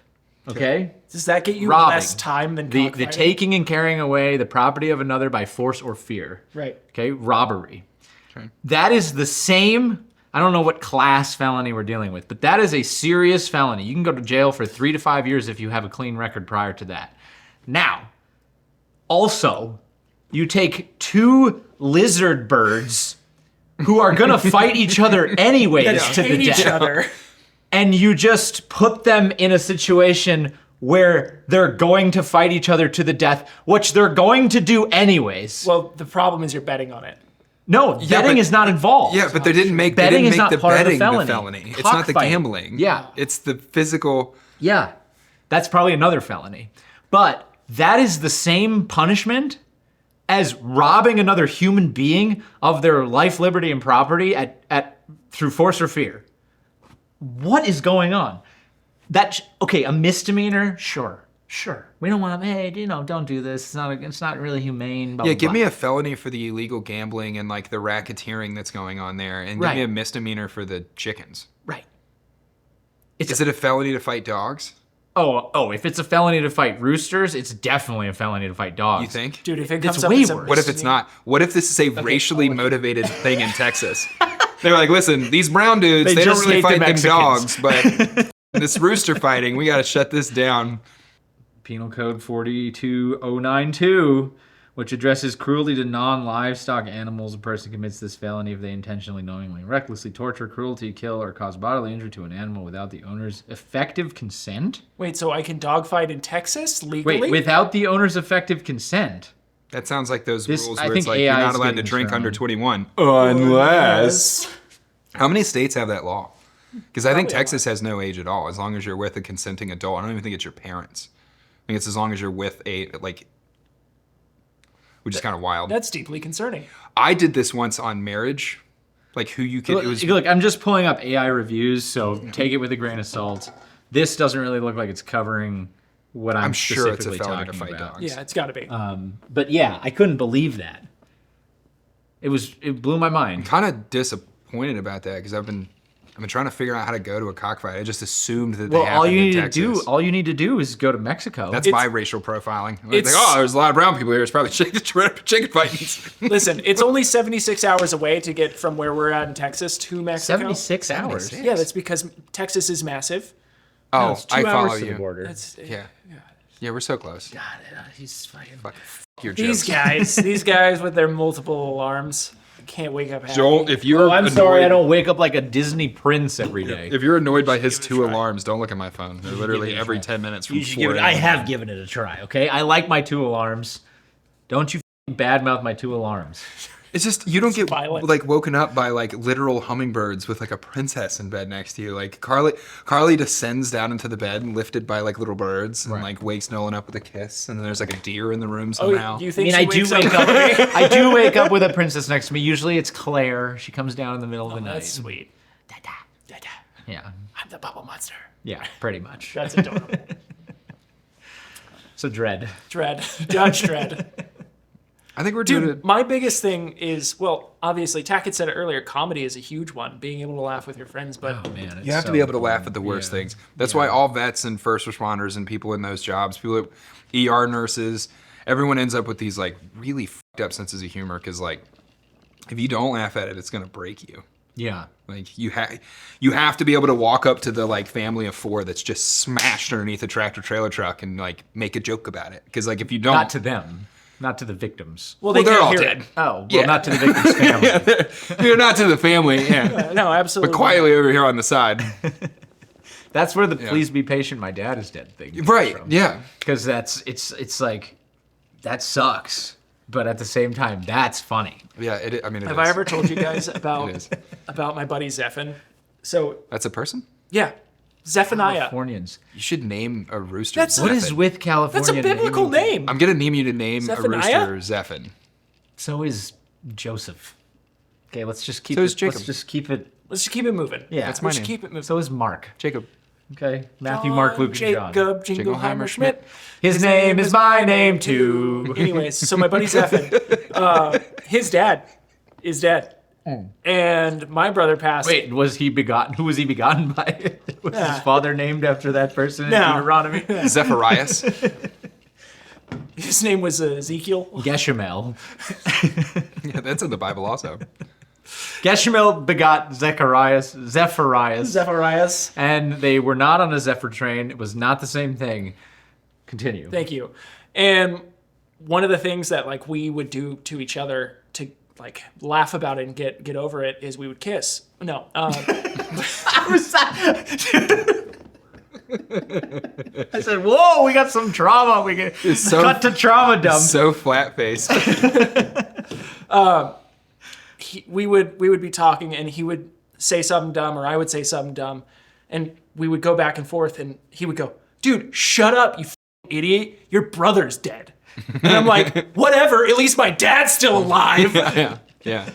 Okay? Does that get you Robbing. less time than The cockfighting? taking and carrying away the property of another by force or fear. Right. Okay? Robbery. That is the same, I don't know what class felony we're dealing with, but that is a serious felony. You can go to jail for 3 to 5 years if you have a clean record prior to that. Now, also, you take 2 lizard birds who are gonna fight each other anyways That to the hate each death. other. And you just put them in a situation where they're going to fight each other to the death, which they're going to do anyways. Well, the problem is you're betting on it. No, betting is not involved. Yeah, but they didn't make Betting is the not part of the betting felony. It's not the Cockfighting. gambling. Yeah. It's the physical. Yeah, that's probably another felony. But that is the same punishment as robbing another human being of their life, liberty, and property through force or fear. What is going on? Okay, a misdemeanor, sure. Sure. We don't want to, hey, don't do this. It's not really humane. Blah, Yeah, blah, give blah. me a felony for the illegal gambling and like the racketeering that's going on there, and give Right. me a misdemeanor for the chickens. Right. Is it a felony to fight dogs? Oh, if it's a felony to fight roosters, it's definitely a felony to fight dogs. You think? Dude, if it It's comes up way as a worse. What if it's not? What if this is a racially motivated thing in Texas? They're like, listen, these brown dudes, They they don't just really hate the fight them Mexicans. dogs, but this rooster fighting, we got to shut this down. Penal Code 42092, which addresses cruelty to non-livestock animals. A person commits this felony if they intentionally, knowingly, recklessly torture, cruelty, kill, or cause bodily injury to an animal without the owner's effective consent. Wait, so I can dogfight in Texas legally? Wait, without the owner's effective consent? That sounds like those This- rules I where it's think like AI you're is not allowed to getting drink strong. under 21. Unless. How many states have that law? Because I think Probably a Texas has no age at all, as long as you're with a consenting adult. I don't even think it's your parents. I think it's as long as you're with which is kind of wild. That's deeply concerning. I did this once on marriage, like who you could. It was Look, I'm just pulling up AI reviews, so take it with a grain of salt. This doesn't really look like it's covering what I'm sure it's a specifically felony to talking fight about. dogs. Yeah, it's got to be. But yeah, I couldn't believe that. It blew my mind. kind of disappointed about that because I've been trying to figure out how to go to a cockfight. I just assumed that Well, they all happened you in need to Texas. you need to do is go to Mexico. That's It's- my racial profiling. It's it's- like, oh, there's a lot of brown people here. It's probably chicken fighting. Listen, it's only 76 hours away to get from where we're at in Texas to Mexico. 76 hours. 76? Yeah, that's because Texas is massive. Oh, It's 2 I follow hours to you. the border. That's, Yeah. Yeah, we're so close. God, he's fucking. Fuck your these jokes. these guys with their multiple alarms can't wake up happy. Joel, if you're I'm sorry, I annoyed- don't wake up like a Disney prince every day. If you're annoyed by his 2 alarms, don't look at my phone. They're literally it a every try. 10 minutes from You should 4 give it. a.m. I have given it a try. Okay, I like my 2 alarms. Don't you badmouth my 2 alarms. It's just you don't get violent. like woken up by like literal hummingbirds with like a princess in bed next to you. Like Carly descends down into the bed and lifted by like little birds and like wakes Nolan up with a kiss. And then there's like a deer in the room somehow. Oh, do you think I she do wakes wake up? up. I do wake up with a princess next to me. Usually it's Claire. She comes down in the middle of the night. That's sweet. Yeah, I'm the bubble monster. yeah, pretty much. That's adorable. So Dredd. Dredd. Judge Dredd. I think we're doing Dude, my biggest thing is, well, obviously, Tackett said it earlier, comedy is a huge one, being able to laugh with your friends, but Oh man, it's You have to so be able to fun. laugh at the worst Yeah. things. That's why all vets and first responders and people in those jobs, people, ER nurses, everyone ends up with these like really fucked up senses of humor because like if you don't laugh at it, it's gonna break you. Yeah. Like you have to be able to walk up to the like family of 4 that's just smashed underneath a tractor trailer truck and like make a joke about it. Because like if you don't, Not to them. Not to the victims. well, they they're can't all hear dead. it. Oh, well, Yeah. not to the victim's family. you're not to the family, yeah. No, absolutely. But quietly over here on the side, That's where the "please be patient, my dad is dead" thing comes right? from. Yeah. Because it's like that sucks, but at the same time, that's funny. Yeah, I mean, it Have is. I ever told you guys It about is. about my buddy Zephon? So, That's a person? yeah, Zephaniah. Californians. You should name a rooster. That's- What is Zephin. with California? That's a biblical naming? name. I'm gonna name you to name Zephaniah? a rooster Zephon. So is Joseph. Okay, let's just keep So it. is Jacob. Let's just keep it. Let's just keep it moving. Yeah, That's my Let's name. keep it moving. So is Mark. Jacob. Okay, Matthew, Mark, Luke, and Jacob, John. Jingleheimer, Schmidt. His name is my name too. Anyways, so my buddy Zephon, his dad is dead. And my brother passed. Wait, was he begotten? Who was he begotten by? Was Yeah. his father named after that person in No. Deuteronomy? Zacharias. His name was Ezekiel. Geshamel. Yeah, that's in the Bible also. Geshamel begot Zacharias, Zacharias. and they were not on a Zephyr train. It was not the same thing. Continue. Thank you. And one of the things that like we would do to each other to like laugh about it and get over it is we would kiss. No. I said, "Whoa, we got some trauma. We can so- cut to trauma dump." So flat faced. we would be talking and he would say something dumb or I would say something dumb and we would go back and forth and he would go, "Dude, shut up, you idiot. Your brother's dead." And I'm like, "Whatever, at least my dad's still alive." Yeah.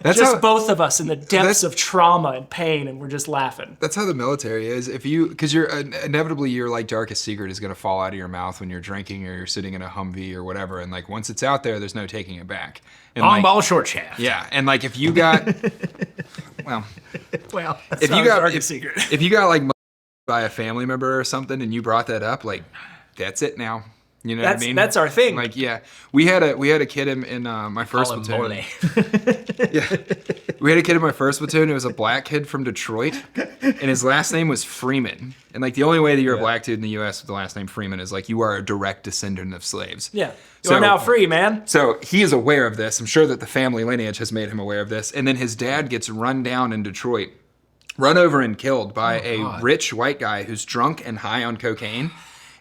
That's just how, both of us in the depths that's- of trauma and pain, and we're just laughing. That's how the military is. Because you're inevitably your like darkest secret is gonna fall out of your mouth when you're drinking or you're sitting in a Humvee or whatever, and like once it's out there, there's no taking it back. And Long like, ball, short shaft. yeah, and like if you got, well, Well, if not you his got darkest secret. if you got like by a family member or something, and you brought that up, like that's it now. You know what I mean? That's our thing. Like, yeah, we had a kid in my first call him platoon. Mole. Yeah, we had a kid in my first platoon. It was a black kid from Detroit, and his last name was Freeman. And like the only way that you're a black dude in the U.S. with the last name Freeman is like you are a direct descendant of slaves. Yeah. So- You're now free, man. So he is aware of this. I'm sure that the family lineage has made him aware of this. And then his dad gets run down in Detroit, run over and killed by a rich white guy who's drunk and high on cocaine.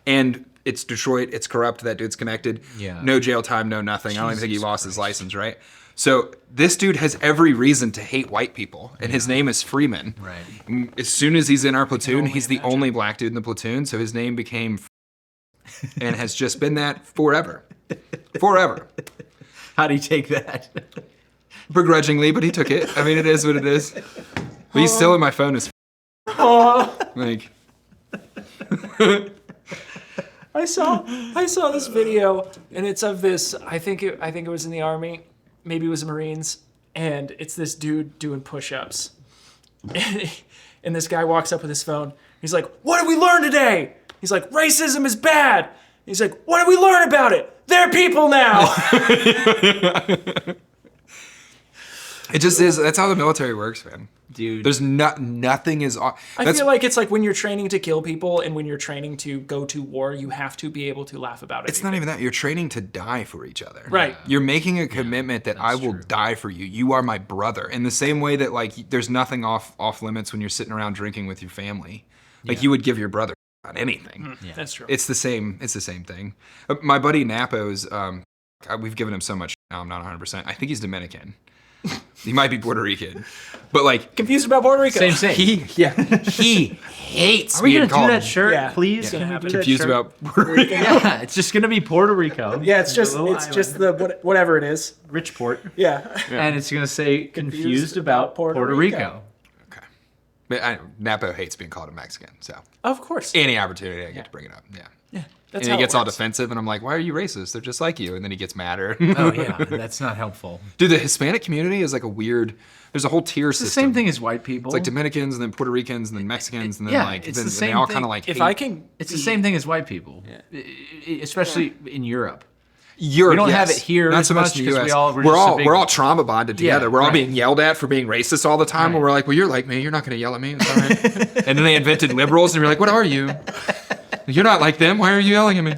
And it's Detroit. It's corrupt. That dude's connected. Yeah. No jail time, no nothing. I don't even think he lost his license, right? So this dude has every reason to hate white people. And his name is Freeman. Right. And as soon as he's in our platoon, only he's the imagine. only black dude in the platoon. So his name became and has just been that forever. Forever. How do you take that? Begrudgingly, but he took it. I mean, it is what it is. But he's still in my phone as like. I saw this video, and it's of this. I think it was in the Army, maybe it was the Marines, and it's this dude doing push-ups, and this guy walks up with his phone. He's like, "What did we learn today?" He's like, "Racism is bad." He's like, "What did we learn about it? They're people now." It just is. That's how the military works, man. Dude. There's nothing is. I feel like it's like when you're training to kill people and when you're training to go to war, you have to be able to laugh about it. It's not even that. You're training to die for each other. Right. You're making a commitment that I will die for you. You are my brother. In the same way that like there's nothing off limits when you're sitting around drinking with your family. Like you would give your brother on anything. That's true. It's the same. It's the same thing. My buddy Napo's. We've given him so much. Now I'm not 100%. I think he's Dominican. He might be Puerto Rican, but like Confused about Puerto Rico. Same. he hates Are we being gonna do called that shirt, Yeah. please? Yeah. Can we do that confused shirt? about Puerto Rico. Yeah, it's just gonna be Puerto Rico. Yeah, it's just A little the whatever it is. Richport. Yeah. And it's gonna say confused about Puerto Rico. Okay, but Napo hates being called a Mexican, so Of course. any opportunity I get to bring it up, yeah. That's And how he gets it all works. defensive, and I'm like, "Why are you racist? They're just like you." And then he gets madder. Oh yeah, that's not helpful. Dude, the Hispanic community is like a weird. There's a whole tier It's system. the same thing as white people. It's like Dominicans, and then Puerto Ricans, and then Mexicans, and then Yeah, like it's then, the and same they all thing. kind of like. If hate. I can It's the same thing as white people, especially in Europe. Europe, We don't have yes. it here Not as so much much in the 'cause US. we all- we're we're just a all big- we're all trauma bonded together. Yeah, we're all right. being yelled at for being racist all the time. Right. And we're like, well, you're like me. You're not going to yell at me. It's all right. And then they invented liberals, and you're like, what are you? You're not like them. Why are you yelling at me?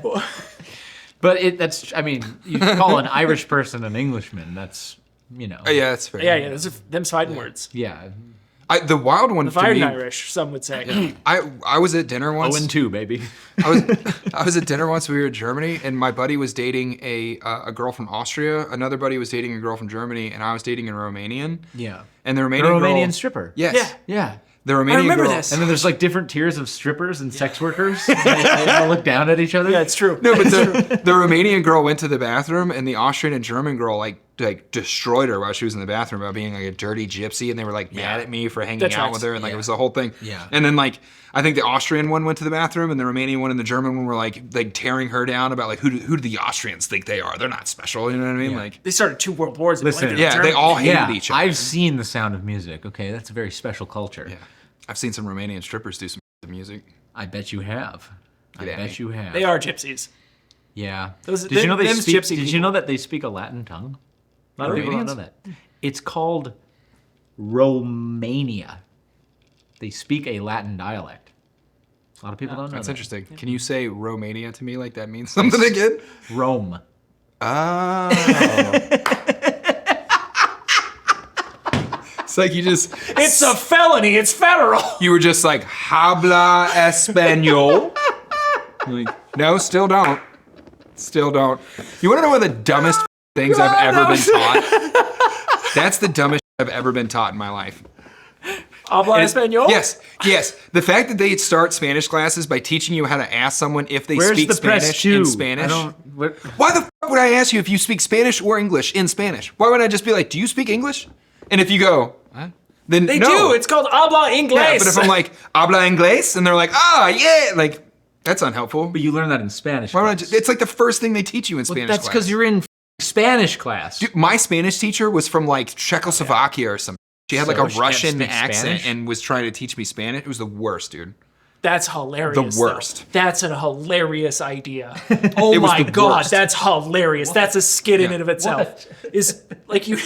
But that's, I mean, you call an Irish person an Englishman. That's, you know. Yeah, that's fair. Yeah, those are them's fighting words. Yeah. The wild one to Fighting me. Irish, some would say. I was at dinner once. 0-2, baby. I was at dinner once. We were in Germany, and my buddy was dating a girl from Austria. Another buddy was dating a girl from Germany, and I was dating a Romanian. Yeah. And the A Romanian Romanian girl, stripper. Yes. Yeah. Yeah. The Romanian remember girl. this. And then there's like different tiers of strippers and sex workers. They all look down at each other. Yeah, it's true. No, but the Romanian girl went to the bathroom, and the Austrian and German girl like destroyed her while she was in the bathroom about being like a dirty gypsy, and they were like mad at me for hanging That out tracks. with her, and like Yeah. it was the whole thing. Yeah. And then like I think the Austrian one went to the bathroom, and the Romanian one and the German one were like tearing her down about like who do the Austrians think they are? They're not special, you know what I mean? Yeah. Like They started 2 world wars. Listen, yeah, they all hated each other. I've seen The Sound of Music. Okay, that's a very special culture. Yeah. I've seen some Romanian strippers do some music. I bet you have. I Get at bet me. you have. They are gypsies. Yeah. Those- Did you know they them's speak? gypsy Did you people. know that they speak a Latin tongue? A lot of people don't Romanians? know that. It's called Romania. They speak a Latin dialect. A lot of people don't know That's that. interesting. Can you say Romania to me like that means something again? Rome. Oh. It's like It's a felony. It's federal. you were just like habla español. Like, no, still don't. Still don't. You want to know one of the dumbest things I've ever been taught? That's the dumbest I've ever been taught in my life. Habla And español? Yes. The fact that they start Spanish classes by teaching you how to ask someone if they Where's speak the press Spanish two? in Spanish. I don't. What, Why the fuck would I ask you if you speak Spanish or English in Spanish? Why would I just be like, do you speak English? And if you go, what? Then They no. do. It's called habla inglés. Yeah, but if I'm like, habla inglés, and they're like, yeah, like, that's unhelpful. But you learn that in Spanish Why would I class. it's like the first thing they teach you in Spanish That's class. because you're in Spanish class. Dude, my Spanish teacher was from like Czechoslovakia or something. She had like a So she can't Russian speak accent Spanish? and was trying to teach me Spanish. It was the worst, dude. That's hilarious. The worst. Though. That's a hilarious idea. Oh It was my the god, worst. that's hilarious. That's a skit in and of itself. Is like you.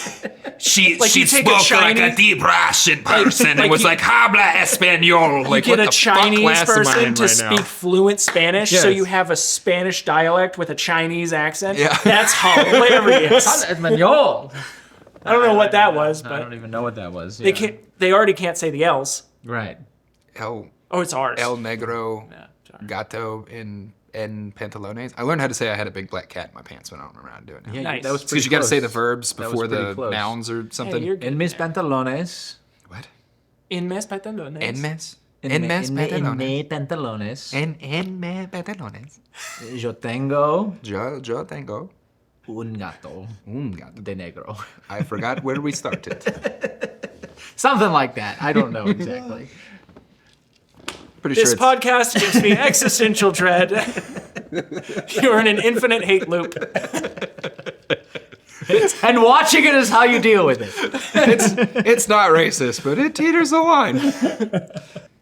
She Like you take a Chinese, deep Russian person like you- habla español. Like, get what a the Chinese fuck class am I person in to right speak now? fluent Spanish, so Yes. you have a Spanish dialect with a Chinese accent. Yeah. That's hilarious. Español. I don't know what that was, I but don't even know what that was. they yeah. can't. They already can't say the L's. Right. Oh, it's ours. El negro Yeah, sorry. gato en pantalones. I learned how to say I had a big black cat in my pants, but I don't remember how to do it now. Yeah, Nice. that was Because you got to close. say the verbs That was before pretty the close. nouns or something. Hey, you're good. En mis pantalones. What? In mes pantalones. En mes? En En mi- mes en mi pantalones. pantalones. En mes pantalones. Yo tengo Yo tengo un gato un gato. de negro. I forgot where we started. Something like that. I don't know exactly. Pretty This sure it's podcast gives me existential dread. You're in an infinite hate loop. And watching it is how you deal with it. it's not racist, but it teeters the line.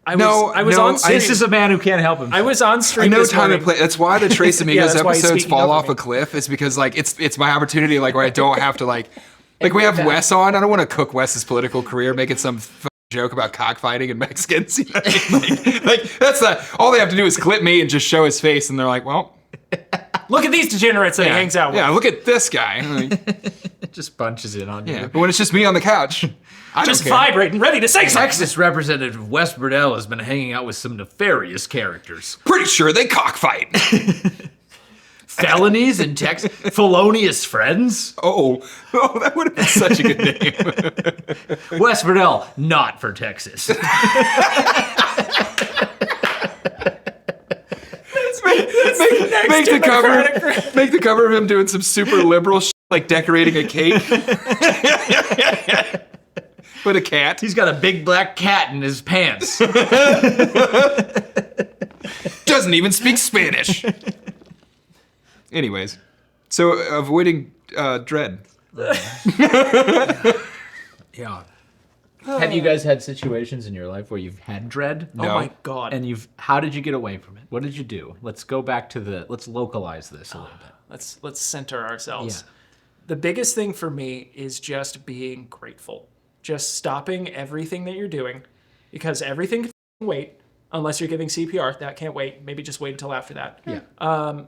I No, was no, on stream. This is a man who can't help I himself. was on stream I know this time morning. to play. That's why the Trace Amigos that's why he's episodes speaking fall over off me. a cliff. Is because like it's my opportunity, like where I don't have to like we have Wes on. I don't want to cook Wes's political career, making some joke about cockfighting and Mexicans. You know what I mean? like that's all they have to do is clip me and just show his face, and they're like, well, Look at these degenerates that he hangs out with. yeah, look at this guy. Like, It just punches in on you. yeah, but when it's just me on the couch, I Just don't care. vibrating, ready to say something. Texas Representative Wes Burdell has been hanging out with some nefarious characters. Pretty sure they cockfight. Felonies in Texas. Felonious friends. Oh, that would have been such a good name. Wes Burdell, not for Texas. Make the cover of him doing some super liberal shit, like decorating a cake with a cat. He's got a big black cat in his pants. Doesn't even speak Spanish. Anyways, so avoiding Dredd. Yeah. Have you guys had situations in your life where you've had dread? Oh No. my god. And how did you get away from it? What did you do? Let's go back to let's localize this a little bit. Let's center ourselves. Yeah. The biggest thing for me is just being grateful. Just stopping everything that you're doing, because everything can wait unless you're giving CPR. That can't wait. Maybe just wait until after that. Yeah.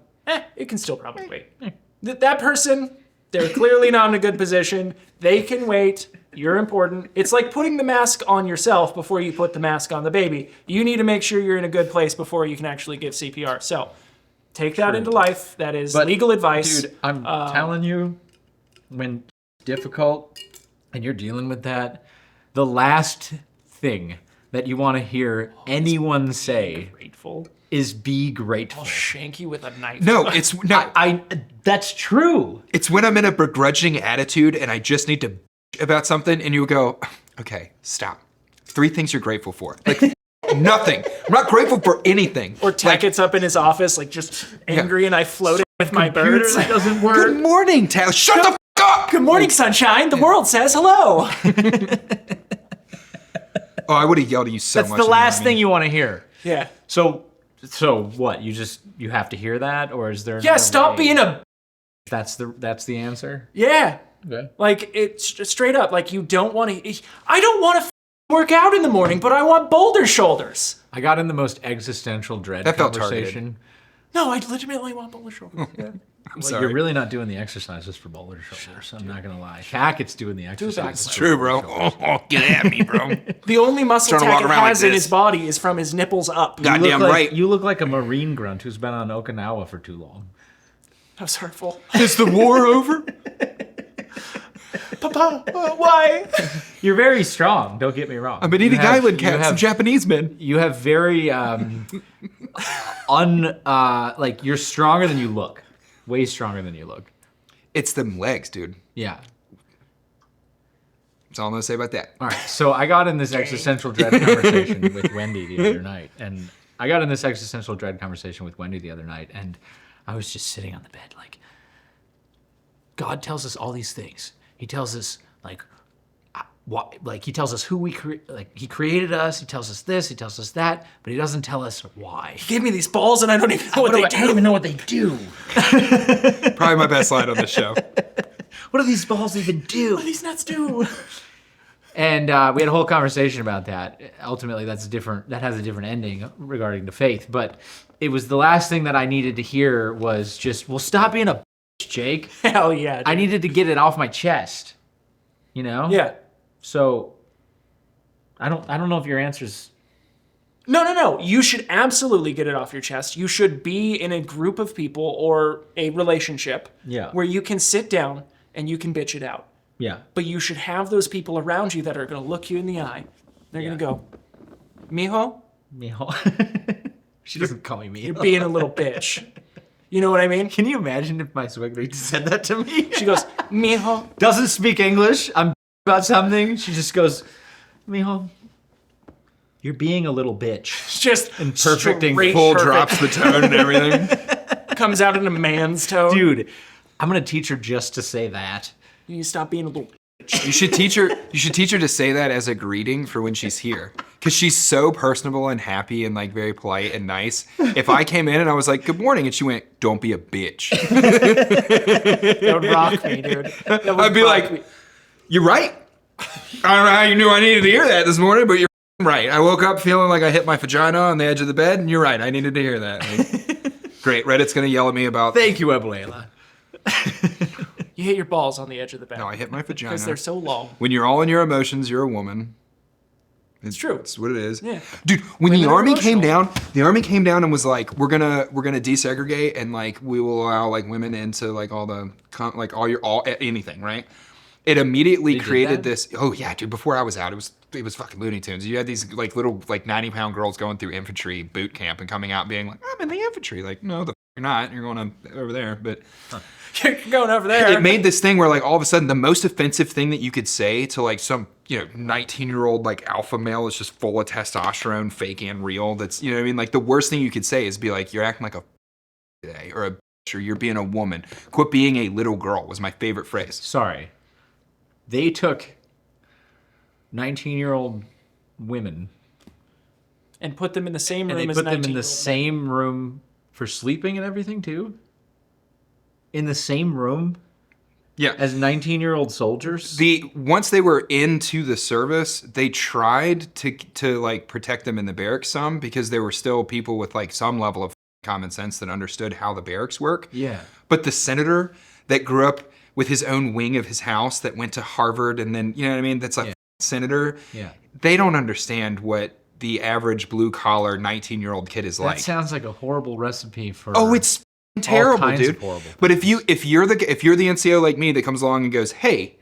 It can still probably wait. That person, they're clearly not in a good position. They can wait. You're important. It's like putting the mask on yourself before you put the mask on the baby. You need to make sure you're in a good place before you can actually give CPR. So take that into life. That is legal advice. Dude, I'm telling you, when it's difficult and you're dealing with that, the last thing that you want to hear anyone say Grateful. is be grateful. Shank you with a knife. No, it's no. That's true. It's when I'm in a begrudging attitude and I just need to bitch about something, and you go, okay, stop. 3 things you're grateful for. Like nothing. I'm not grateful for anything. Or Tackett's up in his office, like just angry, and I floated with my birds. That doesn't work. Good morning, Taylor. Shut the f up. Good morning, sunshine. The world says hello. Oh, I would have yelled at you so That's much. the in last morning. thing you want to hear. Yeah. So what? You have to hear that, or is there? Yeah. another Stop way? being a. That's the answer. Yeah. Okay. Like it's straight up. Like you don't want to. I don't want to work out in the morning, but I want boulder shoulders. I got in the most existential dread That felt conversation. No, I legitimately want boulder shoulders. Yeah. I'm Well, sorry. you're really not doing the exercises for boulder shoulders. I'm not gonna lie. Tackett's doing the exercises. It's true, bro. Oh, get at me, bro. The only muscle Trying to walk Tackett around like has in this. his body is from his nipples up. God. You look Goddamn like- right. You look like a marine grunt who's been on Okinawa for too long. That was hurtful. Is the war over? Papa, why? You're very strong. Don't get me wrong. I've been eating island cats and Japanese men. You have very like you're stronger than you look. Way stronger than you look. It's them legs, dude. Yeah. That's all I'm gonna say about that. All right, so I got in this existential dread conversation with Wendy the other night, and I was just sitting on the bed like, God tells us all these things. He tells us he tells us who we create. Like he created us. He tells us this. He tells us that. But he doesn't tell us why. He gave me these balls, and I don't even know what they do. I don't even know what they do. Probably my best line on the show. What do these balls even do? What do these nuts do? And we had a whole conversation about that. Ultimately, that has a different ending regarding the faith. But it was the last thing that I needed to hear was just, well, stop being a bitch, Jake. Hell yeah. Dude. I needed to get it off my chest. You know? Yeah. So I don't know if your answer's... No. You should absolutely get it off your chest. You should be in a group of people or a relationship where you can sit down and you can bitch it out. Yeah. But you should have those people around you that are going to look you in the eye. They're going to go, Mijo? Mijo. She doesn't call me Mijo. You're being a little bitch. You know what I mean? Can you imagine if my swigger said that to me? She goes, Mijo. Doesn't speak English. I'm about something. She just goes, Mijo, you're being a little bitch. Just in perfect English. Full drops the tone and everything. Comes out in a man's tone. Dude, I'm going to teach her just to say that. You stop being a little bitch. You should teach her to say that as a greeting for when she's here. Because she's so personable and happy and like very polite and nice. If I came in and I was like, good morning, and she went, don't be a bitch. That would rock me, dude. I'd be like, you're right. I don't know how you knew I needed to hear that this morning, but you're right. I woke up feeling like I hit my vagina on the edge of the bed, and you're right. I needed to hear that. Like, great. Reddit's going to yell at me about... Thank you, Abuela. You hit your balls on the edge of the bed. No, I hit my vagina. Because they're so long. When you're all in your emotions, you're a woman. It's true. It's what it is. Yeah. Dude, when Women the are army came emotional. down, and was like, we're gonna desegregate and like we will allow like women into like all anything, right? It immediately created this. Oh yeah, dude. Before I was out, it was fucking Looney Tunes. You had these like little like 90-pound girls going through infantry boot camp and coming out being like, I'm in the infantry. Like, no, you're not. You're going over there. But You're going over there. it made this thing where like all of a sudden the most offensive thing that you could say to like some 19-year-old like alpha male is just full of testosterone, fake and real. That's, you know what I mean? Like the worst thing you could say is be like, you're acting like a today, or a bitch, or you're being a woman. Quit being a little girl was my favorite phrase. Sorry. They took 19-year-old women and put them in the same room and they as put them in the 19-year-old same room for sleeping and everything too? In the same room? Yeah. As 19-year-old soldiers? Once they were into the service, they tried to like protect them in the barracks some, because there were still people with like some level of common sense that understood how the barracks work. Yeah. But the senator that grew up with his own wing of his house that went to Harvard and then, you know what I mean? That's a senator. Yeah. They don't understand what the average blue-collar 19-year-old kid is like. That sounds like a horrible recipe for... Oh, it's terrible, kinds dude. of horrible But if you're the NCO like me that comes along and goes, hey,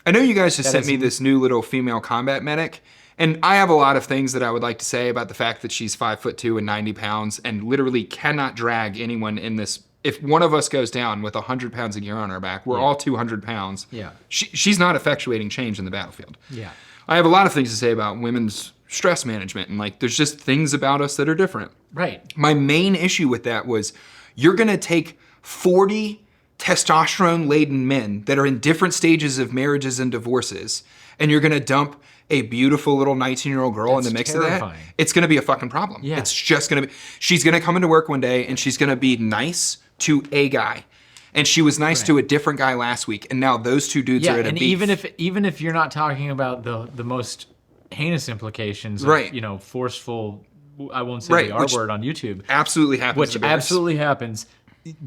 I know you guys just sent me this new little female combat medic, and I have a lot of things that I would like to say about the fact that she's 5'2" and 90 pounds and literally cannot drag anyone in this. If one of us goes down with 100 pounds of gear on our back, we're all 200 pounds. Yeah. She's not effectuating change in the battlefield. Yeah. I have a lot of things to say about women's stress management, and like there's just things about us that are different. Right. My main issue with that was you're going to take 40 testosterone-laden men that are in different stages of marriages and divorces, and you're going to dump a beautiful little 19-year-old girl in the mix of that. It's going to be a fucking problem. Yeah. It's just going to be. She's going to come into work one day, and she's going to be nice to a guy. And she was nice to a different guy last week, and now those two dudes are at a beef. And even if you're not talking about the most heinous implications of, forceful, I won't say the R word on YouTube. Absolutely happens. Which absolutely happens.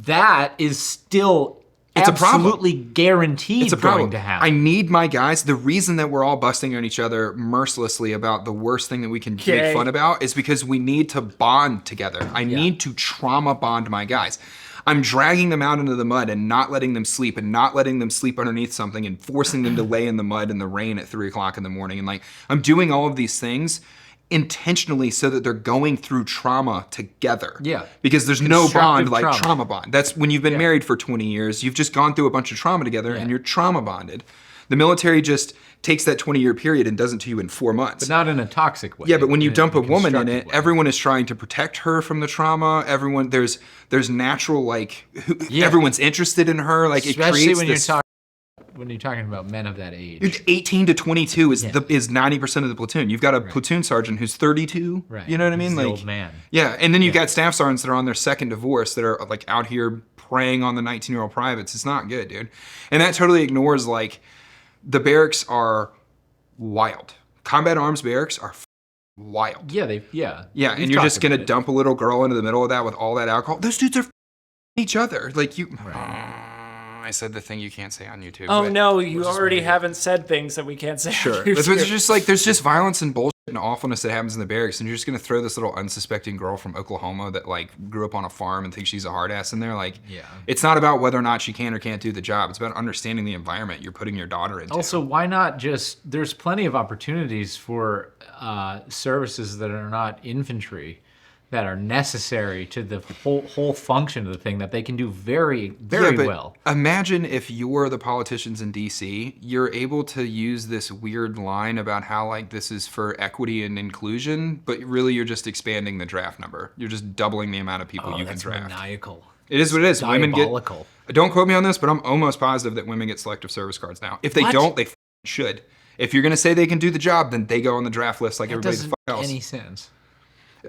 That is still it's absolutely guaranteed it's a problem. Going to happen. I need my guys. The reason that we're all busting on each other mercilessly about the worst thing that we can make fun about is because we need to bond together. I need to trauma bond my guys. I'm dragging them out into the mud and not letting them sleep and not letting them sleep underneath something and forcing them to lay in the mud in the rain at 3 o'clock in the morning. And like, I'm doing all of these things intentionally so that they're going through trauma together. Yeah. Because there's no bond like trauma bond. That's when you've been Yeah. married for 20 years, you've just gone through a bunch of trauma together and you're trauma bonded. The military just takes that 20-year period and does it to you in 4 months. But not in a toxic way. Yeah, but when you dump a woman in constructive it, way. everyone is trying to protect her from the trauma. Everyone, there's natural, like, everyone's interested in her. Like, especially it creates when this... when you're talking about men of that age. 18 to 22 is 90% of the platoon. You've got a platoon sergeant who's 32. Right. You know what I mean? He's the Like, old man. Yeah, and then you've got staff sergeants that are on their second divorce that are like out here preying on the 19-year-old privates. It's not good, dude. And that totally ignores, like, the barracks are wild. Combat arms barracks are wild. Yeah, Yeah, We've and you're just talked gonna about it. dump a little girl into the middle of that with all that alcohol. Those dudes are each other. Like, you... I said the thing you can't say on YouTube. Oh but no, you already haven't said things that we can't say. Sure. But there's just like, there's just violence and bullshit and awfulness that happens in the barracks, and you're just gonna throw this little unsuspecting girl from Oklahoma that like grew up on a farm and thinks she's a hard ass in there. Like, it's not about whether or not she can or can't do the job. It's about understanding the environment you're putting your daughter into. Also, why not just, there's plenty of opportunities for services that are not infantry that are necessary to the whole function of the thing that they can do very well. Imagine if you're the politicians in DC, you're able to use this weird line about how like this is for equity and inclusion, but really you're just expanding the draft number. You're just doubling the amount of people you can draft. Maniacal. It is what it is. Diabolical. Women get, don't quote me on this, but I'm almost positive that women get selective service cards now. If they don't, they should. If you're gonna say they can do the job, then they go on the draft list like everybody else. Doesn't make any sense.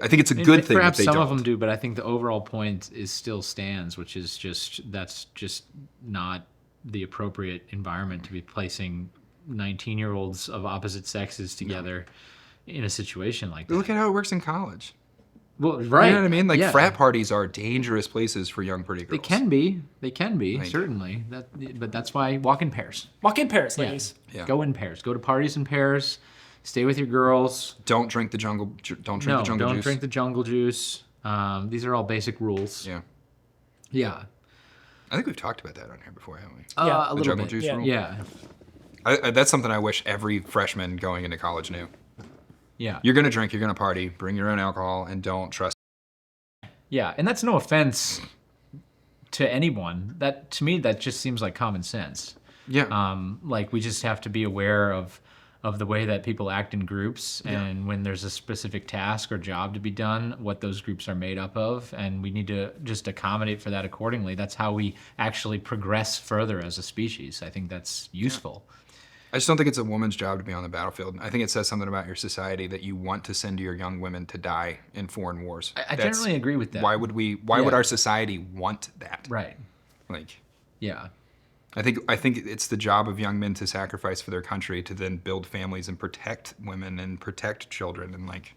I think it's a good thing that Perhaps they some don't. of them do, but I think the overall point is still stands, which is that's just not the appropriate environment to be placing 19-year-olds of opposite sexes together in a situation like that. Look at how it works in college. Well, right. You know what I mean? Like, frat parties are dangerous places for young pretty girls. They can be, certainly. But that's why walk in pairs. Walk in pairs, ladies. Yeah. Go in pairs. Go to parties in pairs. Stay with your girls. Don't drink the jungle. Don't drink the jungle don't juice. drink the jungle juice. These are all basic rules. Yeah. Yeah. I think we've talked about that on here before, haven't we? Yeah. A The little jungle bit. juice Yeah. rule. Yeah. That's something I wish every freshman going into college knew. Yeah. You're gonna drink. You're gonna party. Bring your own alcohol, and don't trust. Yeah, and that's no offense to anyone. That, to me, that just seems like common sense. Yeah. Like, we just have to be aware of the way that people act in groups, and when there's a specific task or job to be done, what those groups are made up of, and we need to just accommodate for that accordingly. That's how we actually progress further as a species. I think that's useful. I just don't think it's a woman's job to be on the battlefield. I think it says something about your society that you want to send your young women to die in foreign wars. I generally agree with that. Why would we? Why would our society want that? Right. Like, Yeah. I think it's the job of young men to sacrifice for their country to then build families and protect women and protect children. And like,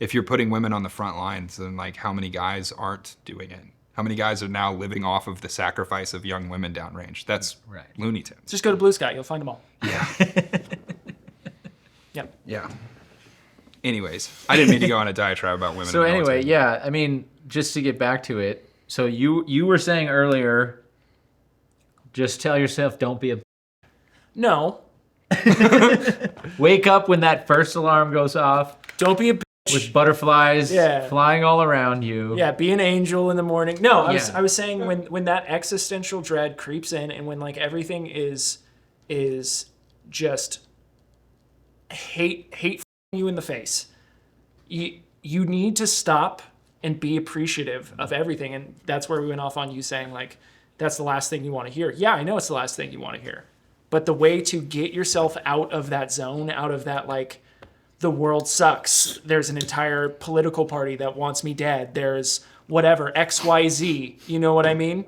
if you're putting women on the front lines, then like, how many guys aren't doing it? How many guys are now living off of the sacrifice of young women downrange? That's Looney Tunes. Just go to Blue Sky. You'll find them all. Yeah. Yep. Yeah. Anyways, I didn't mean to go on a diatribe about women. So in the anyway, military. yeah, I mean, just to get back to it. So you were saying earlier, just tell yourself, don't be a... No. Wake up when that first alarm goes off. Don't be a with butterflies Yeah. flying all around you. Yeah, be an angel in the morning. No, I Yeah. was saying when that existential dread creeps in, and when like everything is just hate you in the face. You need to stop and be appreciative of everything, and that's where we went off on you saying like that's the last thing you want to hear. Yeah, I know it's the last thing you want to hear. But the way to get yourself out of that zone, out of that like the world sucks. There's an entire political party that wants me dead. There's whatever, XYZ. You know what I mean?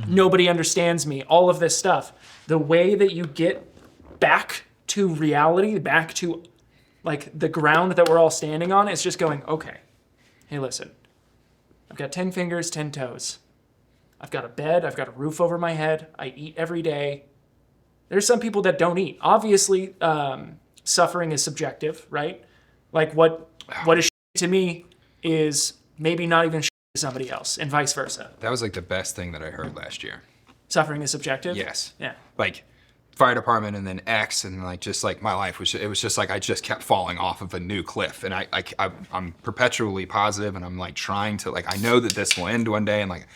Nobody understands me. All of this stuff. The way that you get back to reality, back to like the ground that we're all standing on is just going, okay, hey, listen, I've got 10 fingers, 10 toes. I've got a bed. I've got a roof over my head. I eat every day. There's some people that don't eat. Obviously, suffering is subjective, right? Like what is to me is maybe not even to somebody else, and vice versa. That was like the best thing that I heard last year. Suffering is subjective? Yes. Yeah. Like fire department and then X, and like just like my life was just like I just kept falling off of a new cliff, and I'm perpetually positive, and I'm like trying to like I know that this will end one day, and like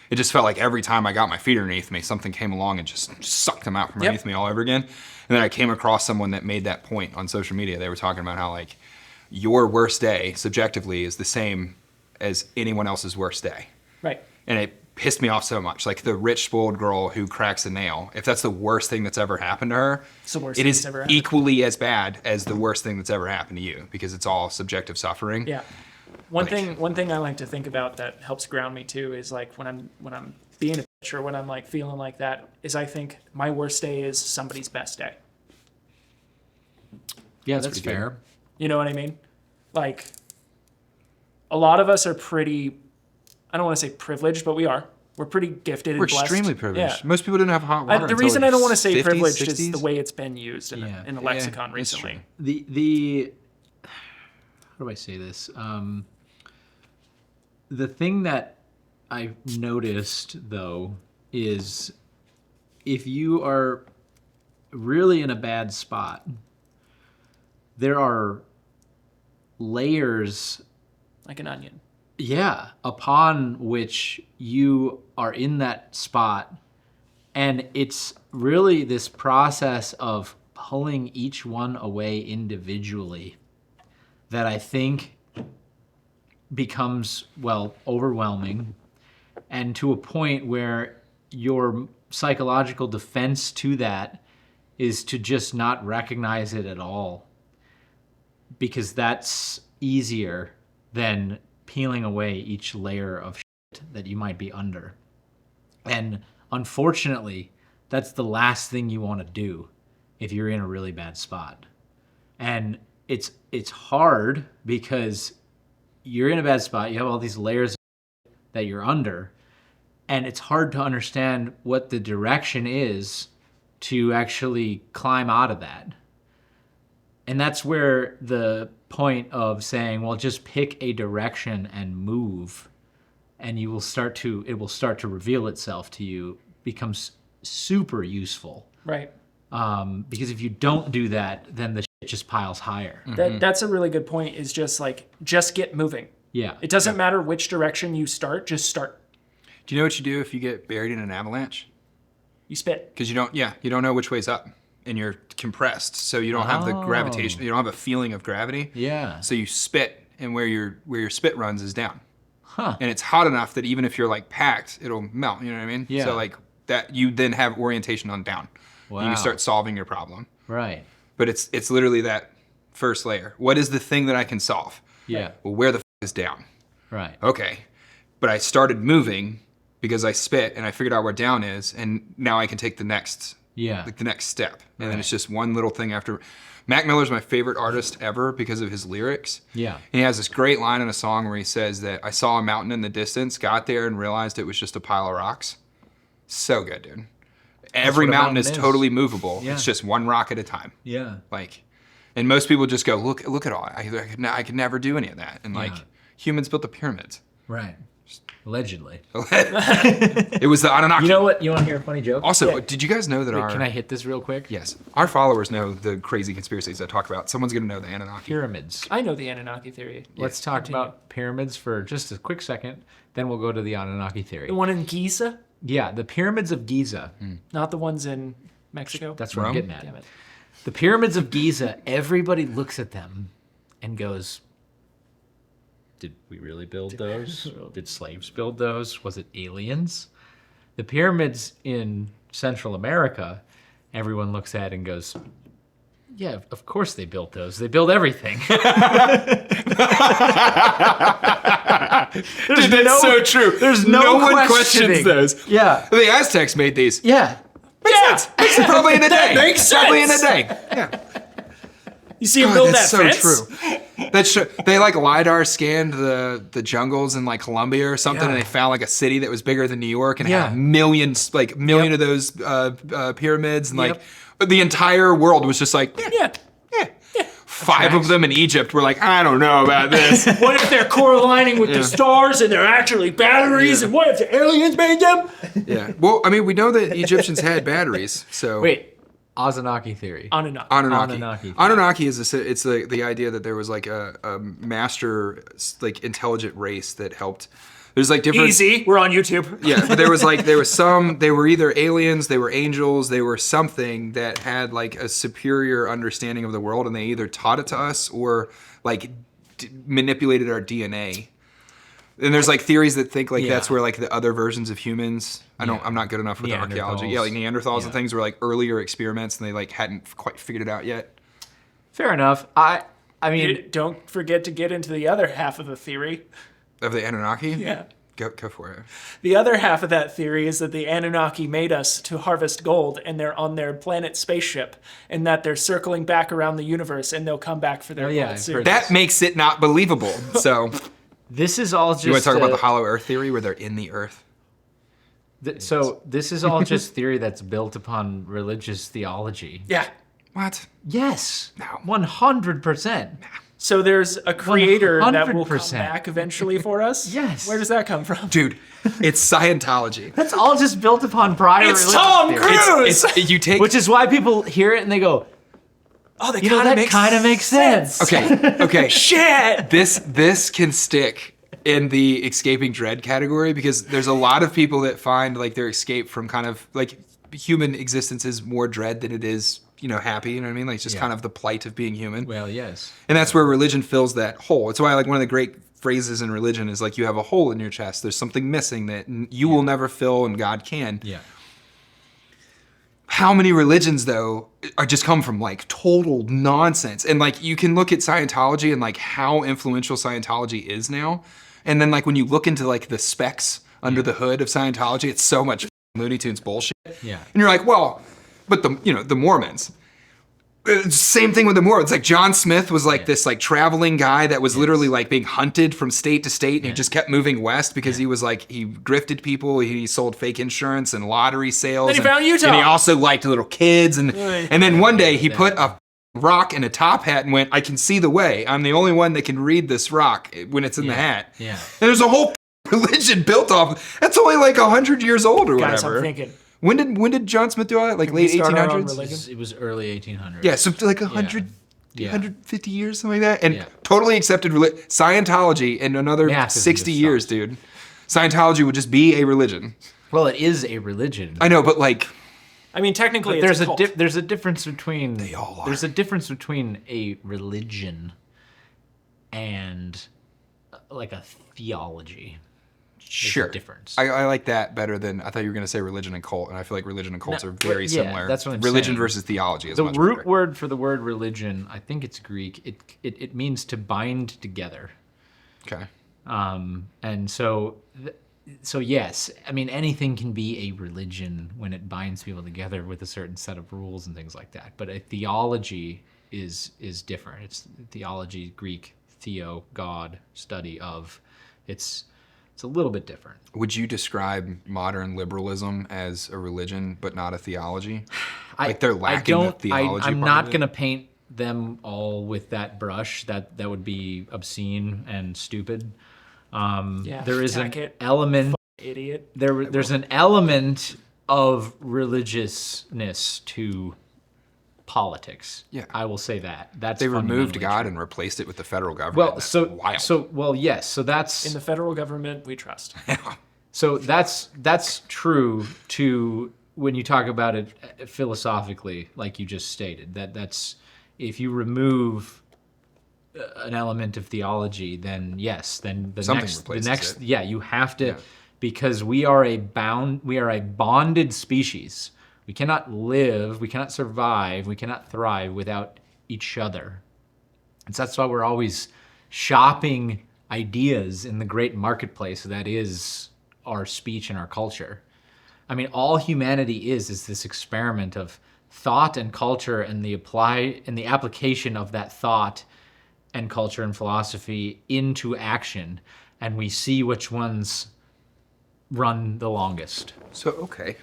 It just felt like every time I got my feet underneath me, something came along and just sucked them out from underneath me all over again. And then I came across someone that made that point on social media. They were talking about how like your worst day subjectively is the same as anyone else's worst day. Right. And it pissed me off so much. Like the rich spoiled girl who cracks a nail, if that's the worst thing that's ever happened to her, It's the worst it thing is that's ever happened. equally as bad as the worst thing that's ever happened to you, because it's all subjective suffering. Yeah. One thing I like to think about that helps ground me too is like when I'm being a bitch or when I'm like feeling like that is I think my worst day is somebody's best day. Yeah, that's pretty fair. You know what I mean? Like a lot of us are pretty, I don't want to say privileged, but we are. We're pretty gifted We're and blessed. extremely privileged. Yeah. Most people didn't have hot water. The until, reason like, I don't want to say 50s, privileged 60s. is the way it's been used in the lexicon it's recently. true. The how do I say this? The thing that I've noticed though is if you are really in a bad spot, there are layers, Like an onion. yeah, upon which you are in that spot. And it's really this process of pulling each one away individually that I think becomes, well, overwhelming, and to a point where your psychological defense to that is to just not recognize it at all, because that's easier than peeling away each layer of shit that you might be under. And unfortunately, that's the last thing you want to do if you're in a really bad spot. And it's hard because you're in a bad spot, you have all these layers that you're under, and it's hard to understand what the direction is to actually climb out of that. And that's where the point of saying, well, just pick a direction and move, and it will start to reveal itself to you, becomes super useful. Right. Because if you don't do that, then the shit just piles higher. That's a really good point, is just get moving. Yeah. It doesn't matter which direction you start, just start. Do you know what you do if you get buried in an avalanche? You spit. Because you don't know which way's up, and you're compressed, so you don't have the gravitation. You don't have a feeling of gravity. Yeah. So you spit, and where your spit runs is down. Huh. And it's hot enough that even if you're like packed, it'll melt. You know what I mean? Yeah. So like that, you then have orientation on down. Wow. You can start solving your problem. Right. But it's literally that first layer. What is the thing that I can solve? Yeah. Well, where the is down? Right. Okay. But I started moving because I spit and I figured out where down is, and now I can take the next step. And then it's just one little thing after. Mac Miller's my favorite artist ever because of his lyrics. Yeah. And he has this great line in a song where he says that I saw a mountain in the distance, got there and realized it was just a pile of rocks. So good, dude. Every what a mountain mountain is is. totally movable. Yeah. It's just one rock at a time. Yeah. Like, and most people just go, look at all. I could never do any of that. And like, humans built the pyramids. Right. Allegedly. It was the Anunnaki. You know what? You want to hear a funny joke? Also, Yeah. did you guys know that Wait, can I hit this real quick? Yes, our followers know the crazy conspiracies I talk about. Someone's gonna know the Anunnaki. Pyramids. I know the Anunnaki theory. Let's talk Continue. about pyramids for just a quick second, then we'll go to the Anunnaki theory. The one in Giza, Yeah, the pyramids of Giza. not the ones in Mexico. That's what I'm Rome? getting at. Damn it. The pyramids of Giza, everybody looks at them and goes, did we really build those? Did slaves build those? Was it aliens? The pyramids in Central America, everyone looks at and goes, yeah, of course they built those. They build everything. Dude, that's so true. There's no one questioning. questions those. Yeah. The Aztecs made these. Yeah. Probably in a day. makes Probably in a sense. day. Yeah. You see him God, build that's that so fence? true. That's true. They like LiDAR scanned the jungles in like Colombia or something, Yeah. and they found like a city that was bigger than New York and Yeah. had millions of those pyramids, and like the entire world was just like, Yeah. five of them in Egypt were like, I don't know about this. What if they're correlating with the stars and they're actually batteries? Yeah. And what if the aliens made them? Yeah. Well, I mean, we know that Egyptians had batteries, so Wait, Anunnaki theory. Anunnaki. Anunnaki. Anunnaki is it's the idea that there was like a master like intelligent race that helped There's like different. Easy. We're on YouTube. Yeah, but there was some. They were either aliens, they were angels, they were something that had like a superior understanding of the world, and they either taught it to us or like manipulated our DNA. And there's like theories that think like that's where like the other versions of humans. I'm not good enough with archaeology. Yeah, like Neanderthals and things were like earlier experiments, and they like hadn't quite figured it out yet. Fair enough. I mean, Don't forget to get into the other half of the theory. Of the Anunnaki? Yeah. Go for it. The other half of that theory is that the Anunnaki made us to harvest gold, and they're on their planet spaceship, and that they're circling back around the universe, and they'll come back for their gold I've soon. heard That makes it not believable. So this is all just. you want to talk about the hollow Earth theory, where they're in the Earth? So this is all just theory that's built upon religious theology. Yeah. What? Yes. No. 100%. So there's a creator that will come 100%. back eventually for us? Yes. Where does that come from? Dude, it's Scientology. That's all just built upon prior It's religious Tom theory. Cruise! It's you take. Which is why people hear it and they go, Oh, that you know, that kind of makes sense. Okay. Shit! This can stick in the escaping Dredd category because there's a lot of people that find like their escape from kind of like human existence is more dread than it is, you know, happy. You know what I mean? Like it's just kind of the plight of being human. Well, yes. And that's where religion fills that hole. It's why like one of the great phrases in religion is like you have a hole in your chest. There's something missing that you will never fill and God can. Yeah. How many religions though are just come from like total nonsense? And like you can look at Scientology and like how influential Scientology is now. And then like when you look into like the specs under the hood of Scientology, it's so much Looney Tunes bullshit. Yeah. And you're like, well, but the Mormons. Same thing with the Mormons. Like John Smith was like this like traveling guy that was literally like being hunted from state to state, and he just kept moving west because he was like he grifted people. He sold fake insurance and lottery sales. Then he found Utah. And he also liked little kids. And then one day he put a rock in a top hat and went, "I can see the way. I'm the only one that can read this rock when it's in the hat." Yeah. And there's a whole religion built off. That's only like 100 years old or Guys, whatever. I'm thinking. When did John Smith do all that? Like late we start our own 1800s? religion? It was early 1800s. Yeah, so like 100, Yeah. 150 years, something like that. And totally accepted Scientology in another Math isn't 60 just years, dude. Scientology would just be a religion. Well, it is a religion. I know, but like... I mean, technically, There's it's a cult. there's a difference between They all are. there's a difference between a religion and like a theology. Sure. difference. I like that better than... I thought you were going to say religion and cult, and I feel like religion and cults are very yeah, similar. that's what I'm Religion saying. versus theology is The much root better. word for the word religion, I think it's Greek. It means to bind together. Okay. And so yes, I mean anything can be a religion when it binds people together with a certain set of rules and things like that. But a theology is different. It's theology, Greek, theo, God, study of. It's a little bit different. Would you describe modern liberalism as a religion but not a theology? Like they're lacking the theology I'm part not of it? going to paint them all with that brush. That would be obscene and stupid. There is an Tackett, element. idiot. There's an element of religiousness to politics. Yeah. I will say that. That's They removed fundamentally God true. and replaced it with the federal government. Well, That's so wild. yes. So that's In the federal government, we trust. So that's true to when you talk about it philosophically, like you just stated. That's if you remove an element of theology, then yes, then the Something next replaces it. yeah, you have to because we are a bonded species. We cannot live, we cannot survive, we cannot thrive without each other. And so that's why we're always shopping ideas in the great marketplace that is our speech and our culture. I mean, all humanity is this experiment of thought and culture and the application of that thought and culture and philosophy into action, and we see which ones run the longest. So, okay.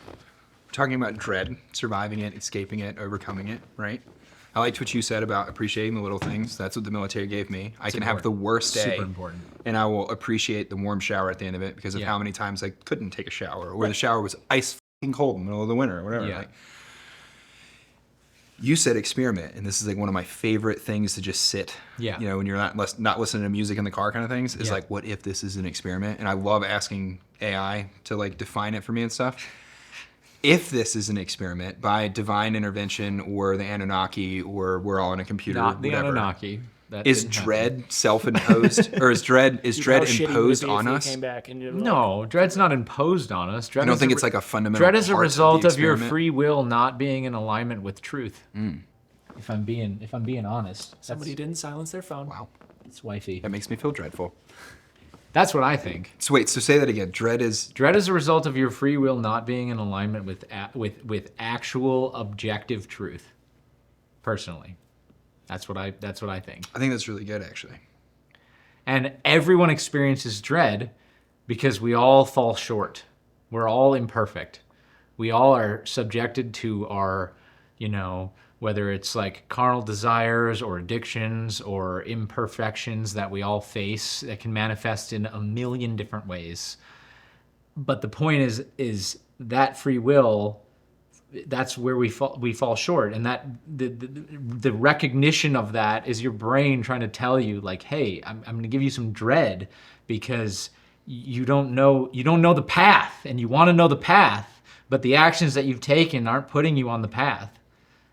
We're talking about dread, surviving it, escaping it, overcoming it, right? I liked what you said about appreciating the little things. That's what the military gave me. I can have the worst day. Super important. And I will appreciate the warm shower at the end of it because of how many times I couldn't take a shower or the shower was ice fucking cold in the middle of the winter or whatever. Yeah. Like, You said experiment, and this is like one of my favorite things to just sit. Yeah. You know, when you're not listening to music in the car kind of things, is Yeah. like, what if this is an experiment? And I love asking AI to like define it for me and stuff. If this is an experiment by divine intervention or the Anunnaki or we're all in a computer, Not the whatever, Anunnaki. That is didn't happen. Dread self-imposed, or is Dread How shitty imposed would it be on if us? you came back and you're like, No, Dread's not imposed on us. Dread I don't is think a it's like a fundamental. Dread is a part result the of your experiment. free will not being in alignment with truth. If I'm being honest, somebody didn't silence their phone. Wow, it's wifey. that makes me feel dreadful. That's what I think. So wait, so say that again. Dread is a result of your free will not being in alignment with actual objective truth. Personally, that's what I think. I think that's really good, actually. And everyone experiences dread because we all fall short. We're all imperfect. We all are subjected to our, whether it's like carnal desires or addictions or imperfections that we all face that can manifest in a million different ways. But the point is that free will, that's where we fall short, and that the recognition of that is your brain trying to tell you like, hey, I'm going to give you some dread because you don't know the path, and you want to know the path, but the actions that you've taken aren't putting you on the path.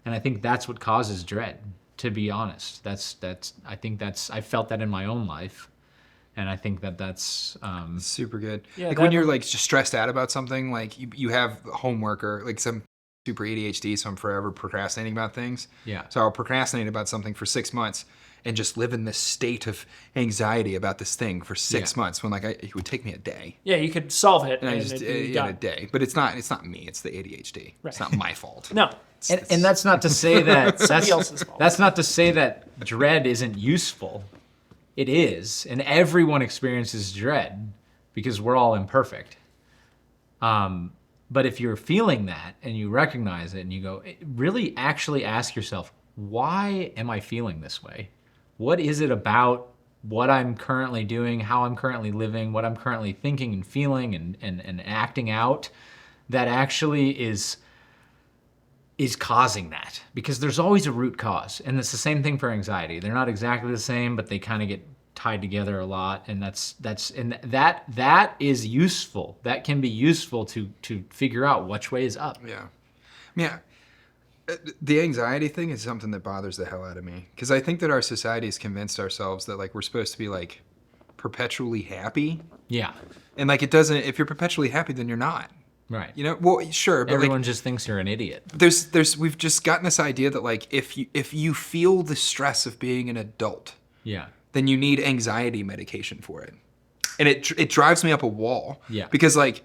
And I think that's what causes dread, to be honest. I felt that in my own life. And I think that's super good. Yeah, like when you're like just stressed out about something, like you have homework or like some super ADHD, so I'm forever procrastinating about things. Yeah. So I'll procrastinate about something for 6 months and just live in this state of anxiety about this thing for 6 months when it would take me a day. Yeah, you could solve it. And I just it'd be in done. a day. But it's not me, it's the ADHD. Right. It's not my fault. No. and that's not to say that Somebody else's fault. that's not to say that dread isn't useful. It is, and everyone experiences dread because we're all imperfect. But if you're feeling that and you recognize it and you go, really actually ask yourself, why am I feeling this way? What is it about what I'm currently doing, how I'm currently living, what I'm currently thinking and feeling and acting out that actually is causing that? Because there's always a root cause, and it's the same thing for anxiety. They're not exactly the same, but they kind of get tied together a lot, and that is useful. That can be useful to figure out which way is up. Yeah. The anxiety thing is something that bothers the hell out of me because I think that our society has convinced ourselves that like we're supposed to be like perpetually happy. Yeah. And like it doesn't. If you're perpetually happy, then you're not. Right. Well, sure, but Everyone like, just thinks you're an idiot. we've just gotten this idea that like if you feel the stress of being an adult, Yeah. then you need anxiety medication for it, and it drives me up a wall. Yeah. Because like.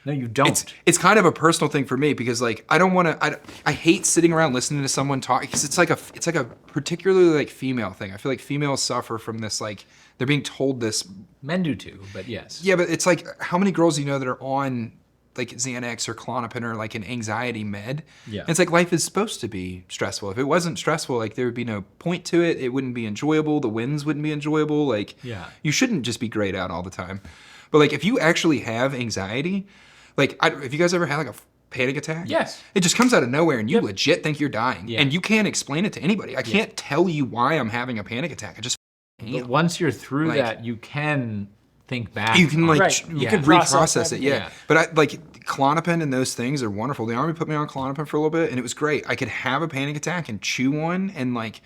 No, you don't. It's kind of a personal thing for me because like I hate sitting around listening to someone talk because it's like a particularly like female thing. I feel like females suffer from this like they're being told this. Men do too, but yes. Yeah, but it's like how many girls do you know that are on like Xanax or Klonopin or like an anxiety med? Yeah. And it's like life is supposed to be stressful. If it wasn't stressful, like there would be no point to it. It wouldn't be enjoyable. The wins wouldn't be enjoyable. Like you shouldn't just be grayed out all the time. But like if you actually have anxiety. Like, have you guys ever had like a panic attack? Yes. It just comes out of nowhere and you legit think you're dying. Yeah. And you can't explain it to anybody. I can't tell you why I'm having a panic attack. I just But once you're through that, you can think back. You can like, Right. you Yeah. can reprocess it. Yeah. Yeah. But I like Klonopin and those things are wonderful. The Army put me on Klonopin for a little bit and it was great. I could have a panic attack and chew one and like,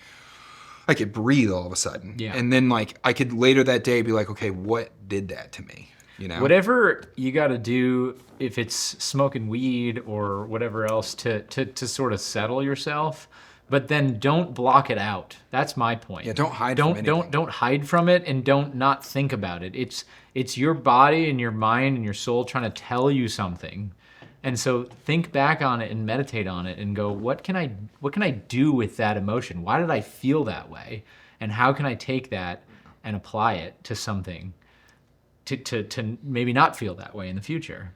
I could breathe all of a sudden. Yeah. And then like, I could later that day be like, okay, what did that to me? You know? Whatever you got to do, if it's smoking weed or whatever else to sort of settle yourself, but then don't block it out. That's my point. Yeah, don't hide from anything. Don't hide from it and don't not think about it. It's your body and your mind and your soul trying to tell you something. And so think back on it and meditate on it and go, what can I do with that emotion? Why did I feel that way? And how can I take that and apply it to something? To maybe not feel that way in the future.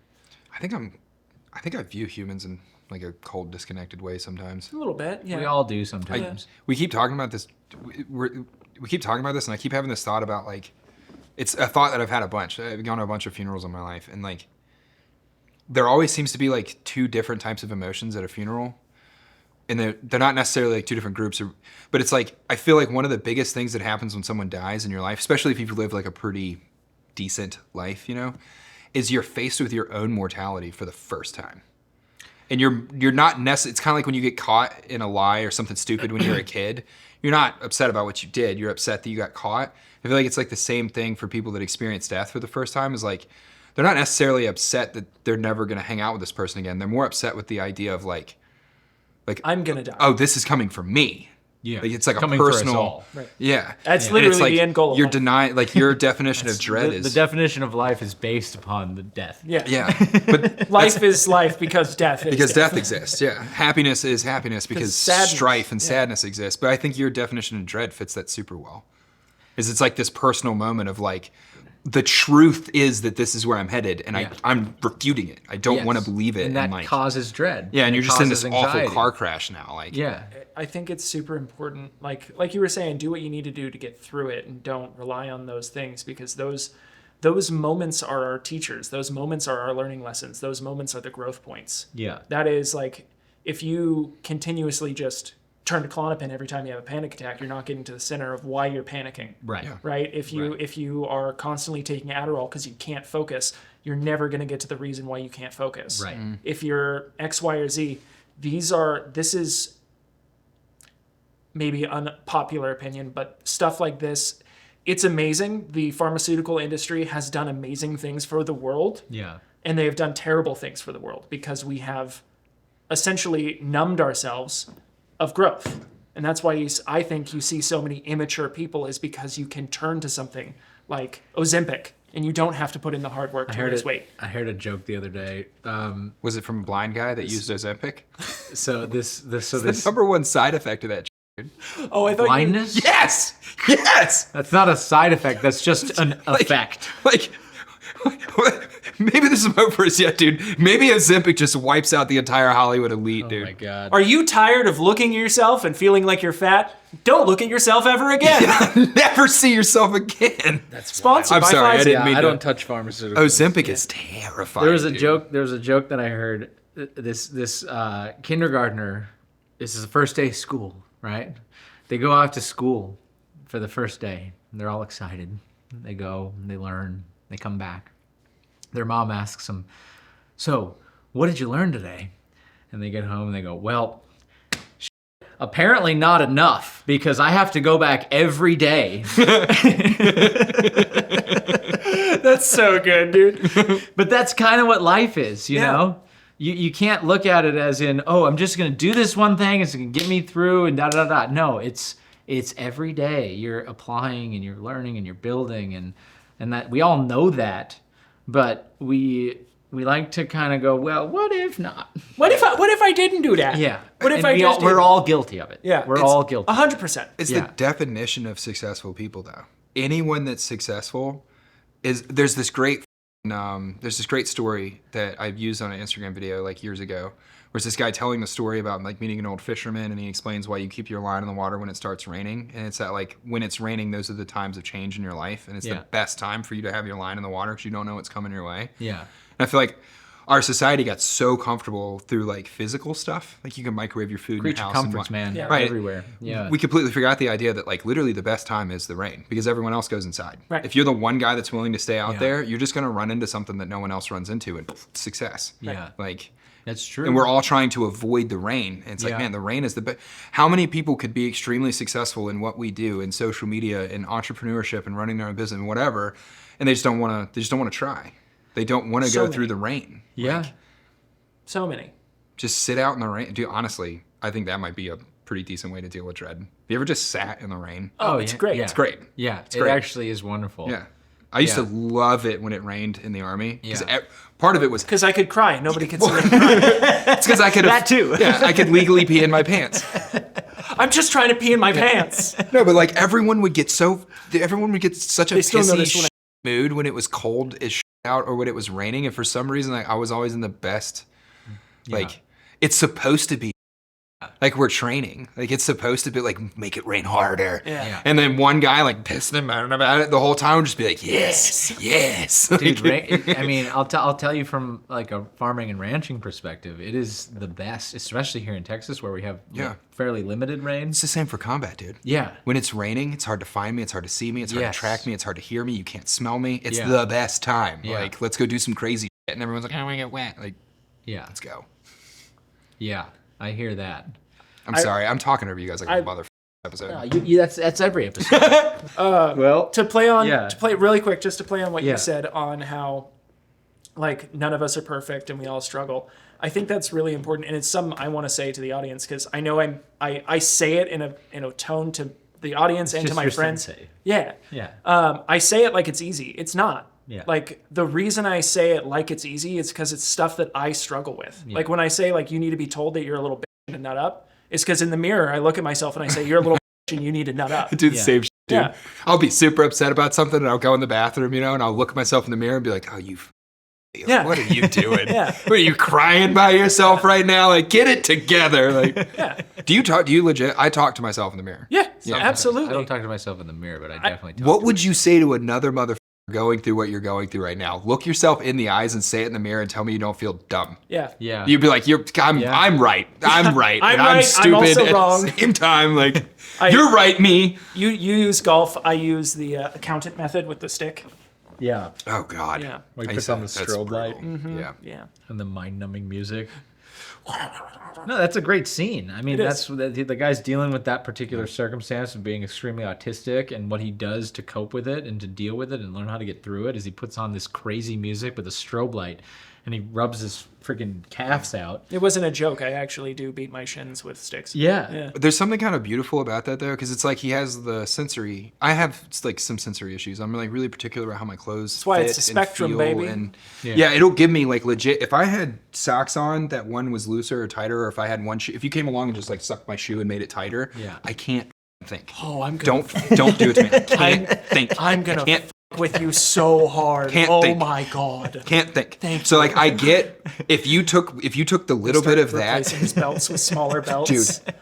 I think I view humans in like a cold, disconnected way sometimes. A little bit, yeah. We all do sometimes. We keep talking about this. We keep talking about this, and I keep having this thought about like, it's a thought that I've had a bunch. I've gone to a bunch of funerals in my life, and like, there always seems to be like two different types of emotions at a funeral. and they're not necessarily like two different groups, but it's like I feel like one of the biggest things that happens when someone dies in your life, especially if you've lived like a pretty decent life, you know, is you're faced with your own mortality for the first time. And you're not necessarily, it's kind of like when you get caught in a lie or something stupid when you're a kid. You're not upset about what you did. You're upset that you got caught. I feel like it's like the same thing for people that experience death for the first time, is like, they're not necessarily upset that they're never going to hang out with this person again. They're more upset with the idea of like I'm going to die. Oh, this is coming from me. Yeah. Like, it's like coming a personal. For us all. Right. Yeah. That's And literally it's like the end goal of You're life. denying, like your definition of dread is. The definition of life is based upon the death. Yeah. Yeah. But Life is life because death is because death exists, yeah. Happiness is happiness because sadness, strife and sadness exists. But I think your definition of dread fits that super well. Is it's like this personal moment of like, the truth is that this is where I'm headed, and I'm refuting it. I don't want to believe it. And that like, causes dread. yeah, and you're just in this anxiety. awful car crash now. Like, Yeah. I think it's super important. Like you were saying, do what you need to do to get through it, and don't rely on those things, because those moments are our teachers. Those moments are our learning lessons. Those moments are the growth points. Yeah. That is like, if you continuously just turn to Klonopin every time you have a panic attack, you're not getting to the center of why you're panicking. Right. Yeah. Right? If you are constantly taking Adderall because you can't focus, you're never going to get to the reason why you can't focus. Right. If you're X, Y, or Z, this is maybe unpopular opinion, but stuff like this, it's amazing. The pharmaceutical industry has done amazing things for the world. Yeah. And they have done terrible things for the world because we have essentially numbed ourselves of growth. And that's why I think you see so many immature people, is because you can turn to something like Ozempic and you don't have to put in the hard work to lose weight. I heard a joke the other day. was it from a blind guy that used Ozempic? So this The number one side effect of that. Oh, I thought blindness? Yes. Yes. That's not a side effect. That's just an effect. Like, maybe this is hope for us yet, dude. Maybe Ozempic just wipes out the entire Hollywood elite, dude. Oh my God. Are you tired of looking at yourself and feeling like you're fat? Don't look at yourself ever again. Never see yourself again. That's Sponsored I'm by sorry, I Pfizer. didn't mean I to. don't touch pharmaceuticals. Ozempic is terrifying. There was a dude. joke. There was a joke that I heard. This kindergartner. This is the first day of school, right? They go out to school for the first day. They're all excited. They go, they learn, they come back. Their mom asks them, "So, what did you learn today?" And they get home and they go, "Well, apparently not enough, because I have to go back every day." That's so good, dude. But that's kind of what life is, you Yeah. know? You can't look at it as in, oh, I'm just gonna do this one thing, it's gonna get me through and da-da-da. No, it's every day. You're applying and you're learning and you're building, and that we all know that, but we like to kind of go, well, what if not? What if I didn't do that? Yeah. What if And I just we're did? all guilty of it. Yeah. We're all guilty. 100%. It's Yeah. the definition of successful people, though. Anyone that's successful there's this great story that I've used on an Instagram video like years ago, where it's this guy telling the story about like meeting an old fisherman, and he explains why you keep your line in the water when it starts raining, and it's that like when it's raining, those are the times of change in your life, and it's Yeah. the best time for you to have your line in the water because you don't know what's coming your way. Yeah. And I feel like our society got so comfortable through like physical stuff, like you can microwave your food in Creature your house. comforts, man. Yeah. Right. Everywhere. Yeah. We completely forgot the idea that like literally the best time is the rain, because everyone else goes inside. Right. If you're the one guy that's willing to stay out Yeah. there, you're just gonna run into something that no one else runs into, and poof, success. Yeah. Like, That's true. and we're all trying to avoid the rain. And it's like, Yeah. man, the rain is the best. How many people could be extremely successful in what we do in social media, in entrepreneurship, and running their own business, and whatever, and they just don't want to try. They don't want to So go through many. the rain. Yeah. So many. Just sit out in the rain. Dude, honestly, I think that might be a pretty decent way to deal with dread. Have you ever just sat in the rain? Oh, it's great. Yeah. It's great. Yeah. It great. actually is wonderful. Yeah. I used Yeah. to love it when it rained in the Army. 'Cause Yeah. part of it was Because I could cry and nobody could see me. it's because I could That too. Yeah, I could legally pee in my pants. I'm just trying to pee in my pants. No, but like everyone would get such a They still pissy notice when mood when it was cold as out or when it was raining, and for some reason like I was always in the best. Like it's supposed to be Like we're training. Like it's supposed to be like make it rain harder. Yeah. And then one guy like pissing him out about it the whole time would just be like, yes, yes. Dude, I mean, I'll tell you from like a farming and ranching perspective, it is the best, especially here in Texas where we have fairly limited rain. It's the same for combat, dude. Yeah. When it's raining, it's hard to find me, it's hard to see me, it's hard to track me, it's hard to hear me, you can't smell me. It's the best time. Yeah. Like, let's go do some crazy shit. And everyone's like, I don't want to get wet. Like, let's go. Yeah, I hear that. I'm sorry, I'm talking over you guys like a motherfucker episode. That's every episode. Well, to play really quick, just to play on what you Yeah. said on how, like, none of us are perfect and we all struggle. I think that's really important, and it's something I want to say to the audience because I know I say it in a tone to the audience and to my friends. Sensei. Yeah. Yeah. I say it like it's easy. It's not. Yeah. Like the reason I say it like it's easy is because it's stuff that I struggle with. Yeah. Like when I say like you need to be told that you're a little bitch and nut up, it's because in the mirror I look at myself and I say you're a little bitch and you need to nut up. I do the same shit, dude. Yeah. I'll be super upset about something and I'll go in the bathroom, you know, and I'll look at myself in the mirror and be like, oh, what are you doing? What are you crying by yourself right now? Like, get it together. Like, do you legit? I talk to myself in the mirror. Yeah, absolutely. I don't talk to myself in the mirror, but I definitely talk. What would you say to another motherfucker going through what you're going through right now? Look yourself in the eyes and say it in the mirror and tell me you don't feel dumb. Yeah. Yeah. You'd be like, I'm right. I'm right. I'm and right, I'm stupid I'm also at wrong. the same time. Like, you're right, me. You use golf. I use the accountant method with the stick. Yeah. Oh God. Yeah. Like I puts said, on the that's strobe brutal. light. Yeah. Yeah. And the mind-numbing music. No, that's a great scene. I mean, It that's the guy's dealing with that particular circumstance of being extremely autistic, and what he does to cope with it and to deal with it and learn how to get through it is he puts on this crazy music with a strobe light, and he rubs his freaking calves out. It wasn't a joke. I actually do beat my shins with sticks. Yeah. There's something kind of beautiful about that though, because it's like he has the sensory. I have like some sensory issues. I'm like really particular about how my clothes. That's why fit it's a and spectrum, feel, baby. And Yeah. it'll give me like legit. If I had socks on that one was looser or tighter, or if I had one shoe, if you came along and just like sucked my shoe and made it tighter, I can't think. Oh, I'm gonna Don't do it to me. I can't think. I'm gonna can't with you so hard. Can't oh think. my God. Can't think. Thank so you. like I get if you took the little bit of that, Replacing his belts with smaller belts. dude.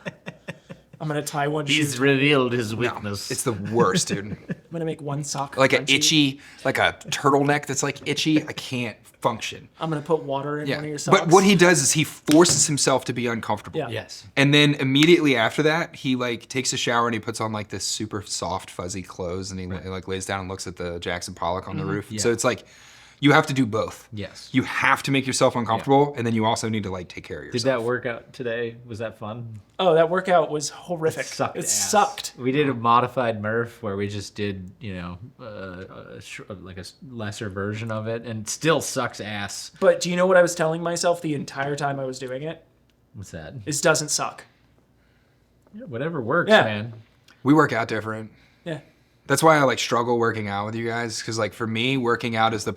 I'm gonna tie one shoe. He's revealed his weakness. It's the worst, dude. I'm gonna make one sock Like an crunchy. itchy, like a turtleneck that's like itchy. I can't function. I'm gonna put water in one of your socks. But what he does is he forces himself to be uncomfortable. Yeah. Yes. And then immediately after that, he like takes a shower and he puts on like this super soft, fuzzy clothes, and he like lays down and looks at the Jackson Pollock on the roof. Yeah. So it's like you have to do both. Yes. You have to make yourself uncomfortable, and then you also need to like take care of yourself. Did that work out today? Was that fun? Oh, that workout was horrific. Sucked. It ass. sucked. We did a modified Murph where we just did, like a lesser version of it, and it still sucks ass. But do you know what I was telling myself the entire time I was doing it? What's that? It doesn't suck. Yeah, whatever works, Yeah. man. We work out different. Yeah. That's why I like struggle working out with you guys, because like for me, working out is the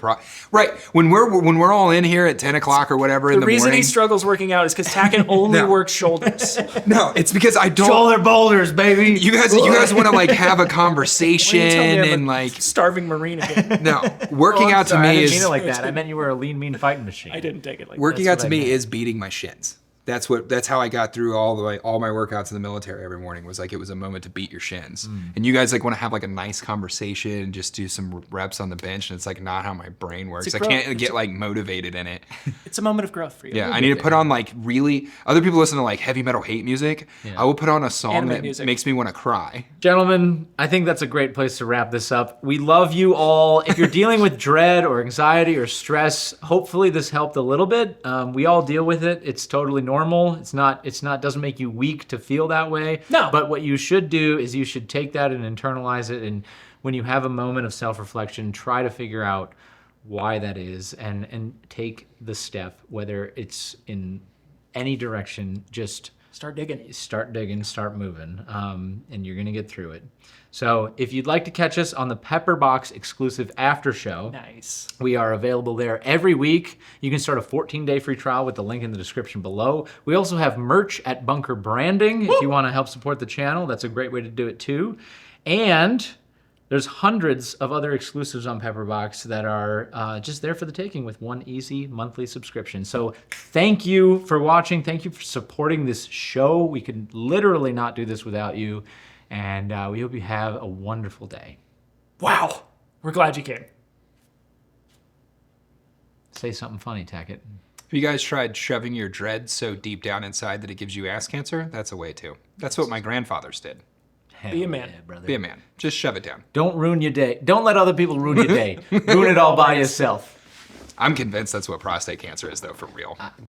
right when we're all in here at 10 o'clock or whatever in the reason morning. he struggles working out is because Tackett only No. works shoulders. No, it's because I don't. Shoulder boulders, baby. You guys want to like have a Why conversation you tell me I'm and a like starving Marine again. no working out to I me didn't is mean it like that. I meant you were a lean, mean fighting machine. I didn't take it like working That's out what to I me meant. is beating my shins. That's how I got through all my workouts in the military every morning, was like it was a moment to beat your shins. And you guys like want to have like a nice conversation and just do some reps on the bench, and it's like not how my brain works. I can't get like motivated in it. It's a moment of growth for you. Yeah, I need to put on like really. Other people listen to like heavy metal hate music. Yeah. I will put on a song Anime that music. makes me want to cry. Gentlemen, I think that's a great place to wrap this up. We love you all. If you're dealing with dread or anxiety or stress, hopefully this helped a little bit. We all deal with it. It's totally normal. It's not doesn't make you weak to feel that way. No. But what you should do is you should take that and internalize it. And when you have a moment of self-reflection, try to figure out why that is and take the step, whether it's in any direction, just Start digging. start moving, and you're gonna get through it. So if you'd like to catch us on the Pepperbox exclusive after show, Nice. we are available there every week. You can start a 14-day free trial with the link in the description below. We also have merch at Bunker Branding. If you want to help support the channel, that's a great way to do it too. And There's hundreds of other exclusives on Pepperbox that are just there for the taking with one easy monthly subscription. So thank you for watching. Thank you for supporting this show. We could literally not do this without you. And we hope you have a wonderful day. Wow. We're glad you came. Say something funny, Tackett. Have you guys tried shoving your dread so deep down inside that it gives you ass cancer? That's a way too. That's what my grandfathers did. Hell Be a man. yeah, brother. Be a man. Just shove it down. Don't ruin your day. Don't let other people ruin your day. Ruin it all by yourself. I'm convinced that's what prostate cancer is, though, for real.